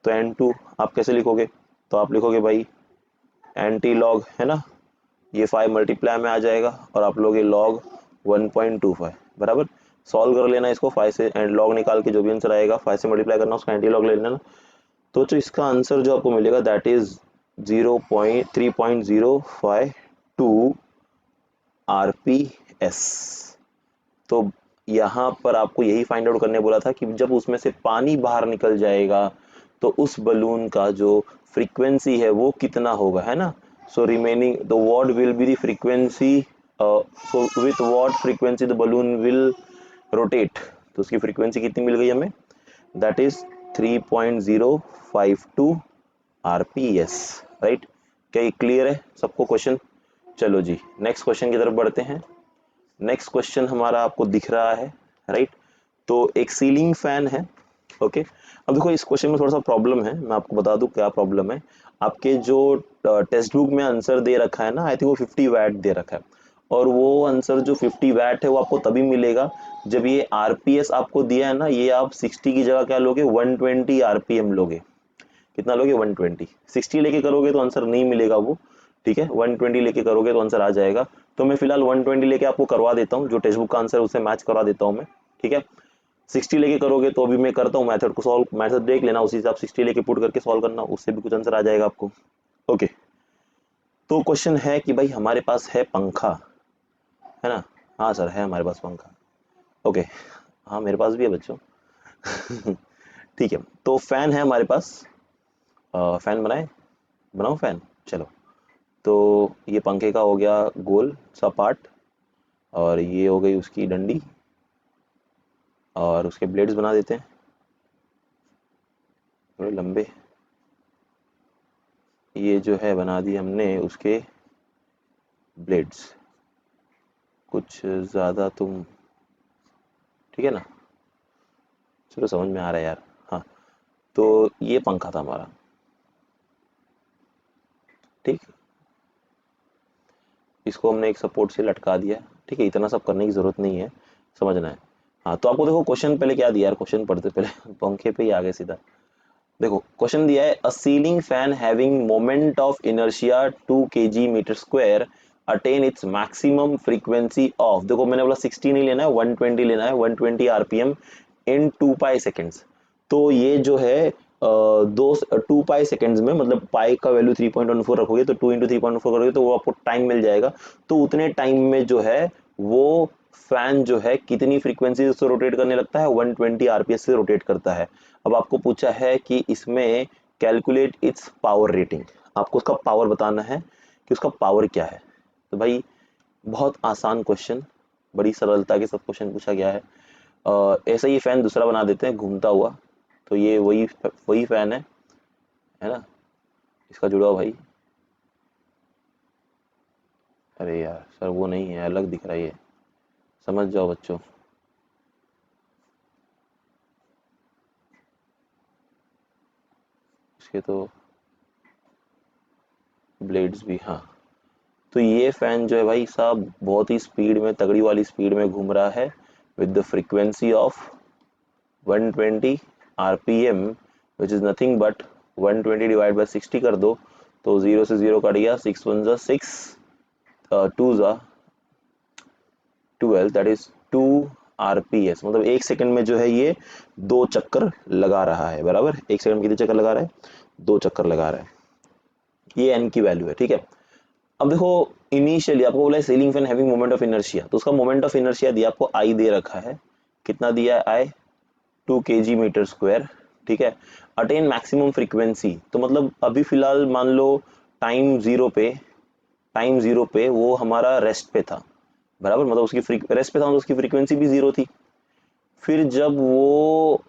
तो N2 आप कैसे लिखोगे, तो आप लिखोगे भाई एंटी लॉग है ना, ये 5 मल्टीप्लाई में आ जाएगा, और आप लोग ये लॉग 1.25 बराबर। सॉल्व कर लेना इसको, 5 से एंड लॉग निकाल के जो भी आंसर आएगा 5 से मल्टीप्लाई करना, उसका एंटी लॉग ले लेना। तो जो इसका आंसर जो आपको मिलेगा दैट इज 3.052 RPS। तो यहाँ पर आपको यही फाइंड आउट करने बोला था कि जब उसमें से पानी बाहर निकल जाएगा तो उस बलून का जो फ्रीक्वेंसी है वो कितना होगा, है ना। So remaining the what will be the frequency, so with what frequency the balloon will rotate, तो उसकी फ्रीक्वेंसी कितनी मिल गई हमें, दैट इज 3.052 RPS, राइट। क्या ये क्लियर है सबको क्वेश्चन? चलो जी नेक्स्ट क्वेश्चन की तरफ बढ़ते हैं। नेक्स्ट क्वेश्चन हमारा आपको दिख रहा है, राइट। तो एक सीलिंग फैन है, ओके। अब देखो इस क्वेश्चन में थोड़ा सा प्रॉब्लम है, मैं आपको बता दूं क्या प्रॉब्लम है। आपके जो टेक्स्ट बुक में आंसर दे रखा है ना, आई थिंक वो 50 वैट दे रखा है, और वो आंसर जो 50 वैट है वो आपको तभी मिलेगा जब ये आरपीएस आपको दिया है ना, ये आप 60 की जगह क्या लोगे, 120 आरपीएम लोगे। कितना लोगे, 120। 60 लेके करोगे तो आंसर नहीं मिलेगा वो, ठीक है। 120 लेके करोगे तो आंसर आ जाएगा। तो मैं फिलहाल 120 लेके आपको करवा देता हूँ, जो टेक्स्ट बुक का आंसर उससे मैच करवा देता हूँ मैं, ठीक है। 60 लेके करोगे तो अभी मैं करता हूँ मेथड को सॉल्व, मेथड देख लेना, उसी हिसाब 60 लेके पुट करके सॉल्व करना, उससे भी कुछ आंसर आ जाएगा आपको, ओके। तो क्वेश्चन है कि भाई हमारे पास है पंखा, है ना। हाँ सर है हमारे पास पंखा, ओके। हाँ मेरे पास भी है बच्चों। ठीक है, तो फैन है हमारे पास, फैन बनाए, बनाओ फैन, चलो। तो ये पंखे का हो गया गोल सा पार्ट, और ये हो गई उसकी डंडी, और उसके ब्लेड्स बना देते हैं थोड़े लंबे। ये जो है बना दी हमने उसके ब्लेड्स, कुछ ज़्यादा तुम, ठीक है ना, चलो समझ में आ रहा है यार। हाँ, तो ये पंखा था हमारा, ठीक। इसको हमने एक सपोर्ट से लटका दिया, ठीक है। इतना सब करने की ज़रूरत नहीं है, समझना है। हाँ तो आपको देखो क्वेश्चन पहले क्या दिया यार, क्वेश्चन पढ़ते पहले पंखे पे ही आ गए सीधा। देखो क्वेश्चन दिया है, a ceiling fan having moment of inertia 2 kg metre square attain its maximum frequency of, देखो मैंने बोला 60 नहीं लेना है, 120 लेना है, 120 आरपीएम इन 2 पाई सेकेंड्स। तो ये जो है दो 2 पाई सेकेंड्स में, मतलब पाई का वैल्यू 3.14 रखोगे तो 2 इंटू 3.14 करोगे तो वो आपको टाइम मिल जाएगा। तो उतने टाइम में जो है वो फैन जो है कितनी फ्रीक्वेंसी से रोटेट करने लगता है, 120 आरपीएस से रोटेट करता है। अब आपको पूछा है कि इसमें कैलकुलेट इट्स पावर रेटिंग, आपको उसका पावर बताना है कि उसका पावर क्या है। तो भाई बहुत आसान क्वेश्चन, बड़ी सरलता के साथ क्वेश्चन पूछा गया है। ऐसा ही फैन दूसरा बना देते हैं घूमता हुआ, तो ये वही वही फैन है ना, इसका जुड़ा हुआ भाई। अरे यार सर वो नहीं है, अलग दिख रहा है ये, समझ जाओ बच्चों। इसके तो ब्लेड्स भी, हाँ। तो ये फैन जो है भाई साहब बहुत ही स्पीड में, तगड़ी वाली स्पीड में घूम रहा है with the frequency of 120 RPM, which is nothing but 120 divide by 60 कर दो तो 0 से 0 कट गया, 6 1 जा 6, 2 जा 12, दैट इज 2 आरपीएस। मतलब एक सेकंड में जो है ये 2 चक्कर लगा रहा है, बराबर। एक सेकंड में कितने चक्कर लगा रहा है, 2 चक्कर लगा रहा है। ये एन की वैल्यू है, ठीक है। अब देखो इनिशियली आपको बोला है ceiling fan having moment of inertia, तो उसका मोमेंट ऑफ इनर्शिया दिया आपको आई दे रखा है, कितना दिया है आई, 2 kg मीटर स्क्वायर, ठीक है। अटेन मैक्सिमम फ्रीक्वेंसी, तो मतलब अभी फिलहाल मान लो टाइम जीरो पे, टाइम जीरो पे वो हमारा रेस्ट पे था, बराबर। मतलब उसकी रेस्ट पे था तो उसकी फ्रीक्वेंसी भी जीरो थी। फिर जब वो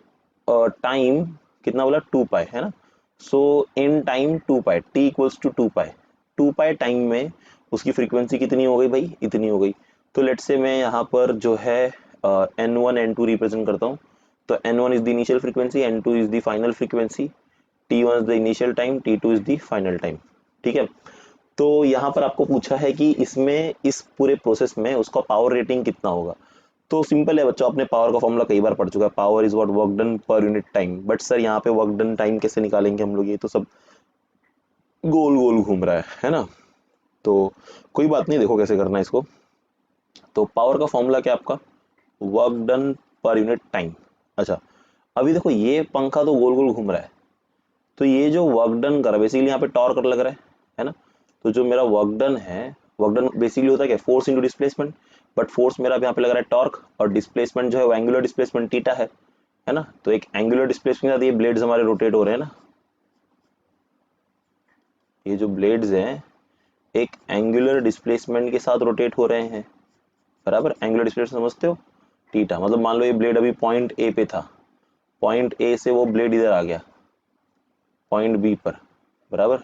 टाइम कितना बोला, 2 पाई है ना, so in time 2 pi, t equals to 2 pi, 2 pi time में उसकी फ्रीक्वेंसी कितनी हो गई भाई, इतनी हो गई। तो लेट्स से मैं यहाँ पर जो है N one N two represent करता हूँ। तो N one is the initial frequency, N two is the final frequency, T one is the initial time, T two is the final time, ठीक है। तो यहाँ पर आपको पूछा है कि इसमें इस पूरे प्रोसेस में उसका पावर रेटिंग कितना होगा। तो सिंपल है बच्चों, आपने पावर का फॉर्मूला कई बार पढ़ चुका है, power is what work done per unit time. But sir यहाँ पे वर्क डन टाइम कैसे निकालेंगे हम लोग, ये तो सब गोल गोल घूम रहा है ना। तो कोई बात नहीं, देखो कैसे करना है इसको। तो पावर का फॉर्मूला क्या आपका, work done per unit time. अच्छा, अभी देखो ये पंखा तो गोल गोल घूम रहा है, तो ये जो वर्क डन कर रहा है बेसिकली यहाँ पे टॉर्क लग रहा है ना। तो जो मेरा वर्क डन है, वर्क डन बेसिकली होता है क्या, force into displacement. But force मेरा यहाँ पे लग रहा है टॉर्क, और डिस्प्लेसमेंट जो है वो एंगुलर डिस्प्लेसमेंट थीटा है ना। तो एक एंगुलर डिस्प्लेसमेंट के साथ ये ब्लेड्स हमारे रोटेट हो रहे हैं ना, ये जो ब्लेड्स हैं एक एंगुलर डिस्प्लेसमेंट के साथ रोटेट हो रहे हैं, बराबर। एंगुलर डिस्प्लेसमेंट समझते हो, टीटा, मतलब मान लो ये ब्लेड अभी पॉइंट ए पे था, पॉइंट ए से वो ब्लेड इधर आ गया पॉइंट बी पर, बराबर।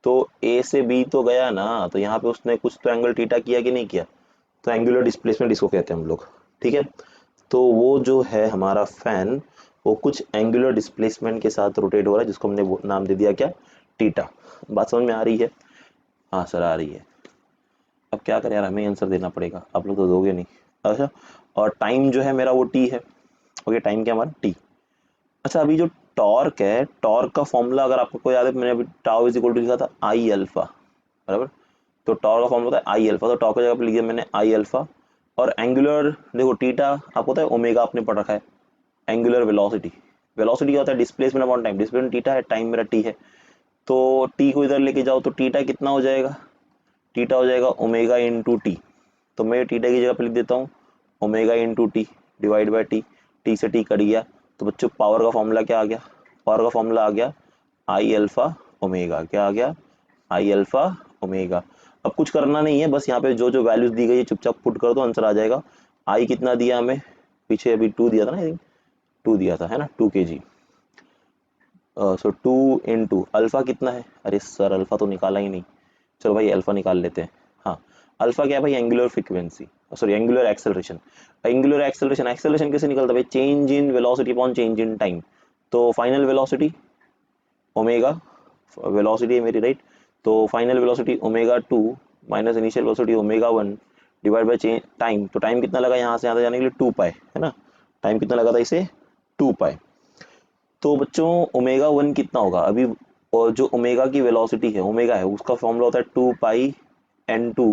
तो ए से बी तो गया ना, तो यहाँ पे उसने कुछ तो एंगल टीटा किया कि नहीं किया, तो एंगुलर डिस्प्लेसमेंट इसको कहते हैं हम लोग, ठीक है। तो वो जो है हमारा फैन, वो कुछ एंगुलर डिस्प्लेसमेंट के साथ रोटेट हो रहा है, जिसको हमने वो नाम दे दिया क्या, टीटा। बात समझ में आ रही है? हाँ सर आ रही है। अब क्या करें यार, हमें आंसर देना पड़ेगा, आप लोग तो दोगे नहीं। अच्छा, और टाइम जो है मेरा वो टी है, ओके, टाइम क्या हमारा टी। अच्छा, अभी जो टॉर्क है, टॉर्क का फॉर्मूला अगर आपको याद है, मैंने अभी टाउ इज इक्वल टू लिखा था आई अल्फा, बराबर। तो टॉर्क का फॉर्मूला होता है आई अल्फा, तो टॉर्क की जगह पे लिख दिया मैंने आई अल्फा। और एंगुलर देखो टीटा आपको पता है ओमेगा आपने पढ़ रखा है। एंगुलर वेलोसिटी, वेलोसिटी क्या होता है, displacement upon time, displacement theta है, टाइम मेरा टी है। तो टी को इधर लेके जाओ तो टीटा कितना हो जाएगा, टीटा हो जाएगा ओमेगा इंटू टी। तो मैं टीटा की जगह पे लिख देता हूँ omega into T divide by T, T से टी कट गया। तो बच्चों पावर का फॉर्मूला क्या आ गया, पावर का फॉर्मूला आ गया आई अल्फा ओमेगा, क्या आ गया, आई अल्फा ओमेगा। अब कुछ करना नहीं है, बस यहाँ पे जो जो वैल्यूज दी गई है चुपचाप पुट कर दो, आंसर आ जाएगा। आई कितना दिया हमें, पीछे अभी 2 दिया था ना, आई थिंक 2 दिया था, है ना, 2 kg। सो 2 इंटू अल्फा कितना है, अरे सर अल्फा तो निकाला ही नहीं, चलो भाई अल्फा निकाल लेते हैं। हाँ, अल्फा क्या है भाई, angular frequency, sorry angular acceleration. Angular acceleration, acceleration कैसे निकलता है भाई, change in velocity upon change in time. तो फाइनल वेलोसिटी ओमेगा, वेलोसिटी है मेरी, राइट। तो final velocity omega 2 minus initial velocity omega 1 divide by change time. तो time कितना लगा यहाँ से यहाँ तक जाने के लिए, 2 पाई, है ना। टाइम कितना लगा था इसे, 2 पाई। तो बच्चों ओमेगा 1 कितना होगा अभी, और जो ओमेगा की वेलोसिटी है, ओमेगा है, उसका फॉर्मूला होता है 2 पाई n2,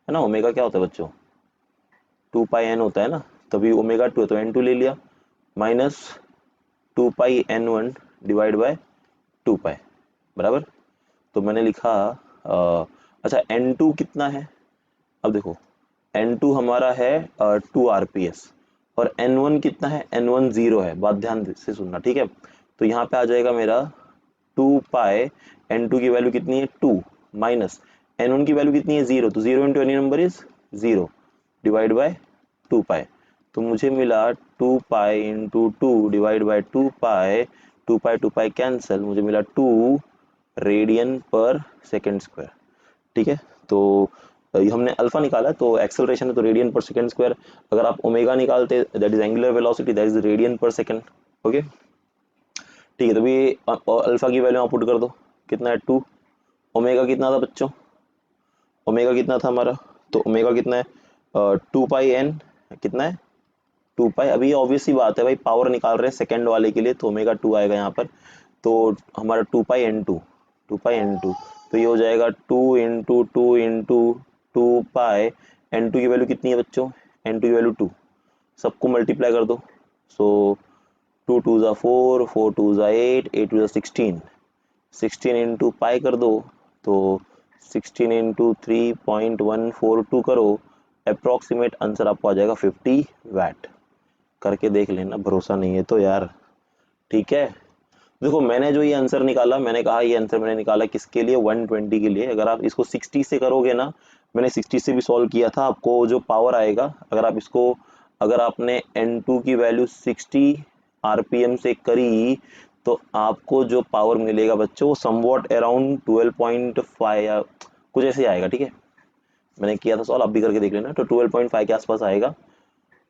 है ना। ओमेगा क्या होता है बच्चों, 2 पाई n होता है ना, तभी ओमेगा 2 है तो n2 ले लिया, minus 2 pi n1 divide by 2 पाई, बराबर। तो मैंने लिखा अच्छा n2 कितना है, अब देखो n2 हमारा है 2 rps, और n1 कितना है, n1 0 है, बात ध्यान से सुनना, ठीक है। तो यहाँ पे आ जाएगा मेरा 2 पाई, n2 की वैल्यू कितनी है 2, माइनस n1 की वैल्यू कितनी है 0, तो 0 into any number is 0 divide by 2 पाई। तो मुझे मिला 2 pi into 2 divide by 2 pi, 2 pi cancel, मुझे मिला 2 रेडियन पर सेकेंड स्क्वायर, ठीक है। तो ये हमने अल्फा निकाला, तो एक्सेलरेशन है तो रेडियन पर सेकेंड स्क्वायर। अगर आप ओमेगा निकालते, that is angular velocity, that is radian पर सेकेंड, ओके, ठीक है। तो भी अल्फा की वैल्यू आप पुट कर दो, कितना है 2, ओमेगा कितना था बच्चों, ओमेगा कितना था हमारा, तो ओमेगा कितना है 2 पाई एन, कितना है 2 पाई। अभी ऑब्वियस सी बात है भाई, पावर निकाल रहे हैं सेकंड वाले के लिए, तो ओमेगा 2 आएगा यहाँ पर। तो हमारा 2 pi n two, 2 pi n two, तो ये हो जाएगा 2 into 2 into 2 pi. N two की वैल्यू कितनी है बच्चों, एन टू की वैल्यू 2, सबको मल्टीप्लाई कर दो। सो 2 2 ज़ा 4, 4 2 ज़ा 8, 8 2 ज़ा 16, 16 इंटू पाई कर दो, तो 16 इंटू 3.142 करो, अप्रॉक्सीमेट आंसर आपको आ जाएगा 50 वैट। करके देख लेना, भरोसा नहीं है तो यार, ठीक है। देखो मैंने जो ये आंसर निकाला, मैंने कहा ये आंसर मैंने निकाला किसके लिए, 120 के लिए। अगर आप इसको 60 से करोगे ना, मैंने 60 से भी सॉल्व किया था, आपको जो पावर आएगा, अगर आप इसको, अगर आपने n2 की वैल्यू 60 आरपीएम से करी, तो आपको जो पावर मिलेगा बच्चों, समवॉट अराउंड 12.5 या कुछ ऐसे आएगा, ठीक है। मैंने किया था सॉल्व, आप भी करके देख लेना, तो 12.5 के आसपास आएगा।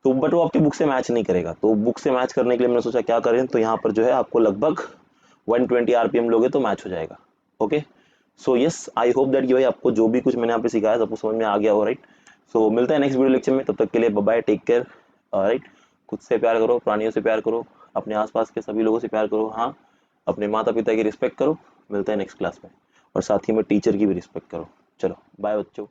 तो बट वो आपकी बुक से मैच नहीं करेगा, तो बुक से मैच करने के लिए मैंने सोचा क्या करें, तो यहाँ पर जो है आपको लगभग 120 आरपीएम लोगे तो मैच हो जाएगा, okay. So yes, I hope that कि भाई आपको जो भी कुछ मैंने यहाँ पे सिखाया सबको समझ में आ गया हो, राइट। सो मिलता है नेक्स्ट वीडियो लेक्चर में, तब तक के लिए bye bye, take care, right. खुद से प्यार करो, प्राणियों से प्यार करो, अपने आसपास के सभी लोगों से प्यार करो, हाँ, अपने माता पिता की रिस्पेक्ट करो। मिलता है नेक्स्ट क्लास में, और साथ ही में टीचर की भी रिस्पेक्ट करो। चलो बाय बच्चों।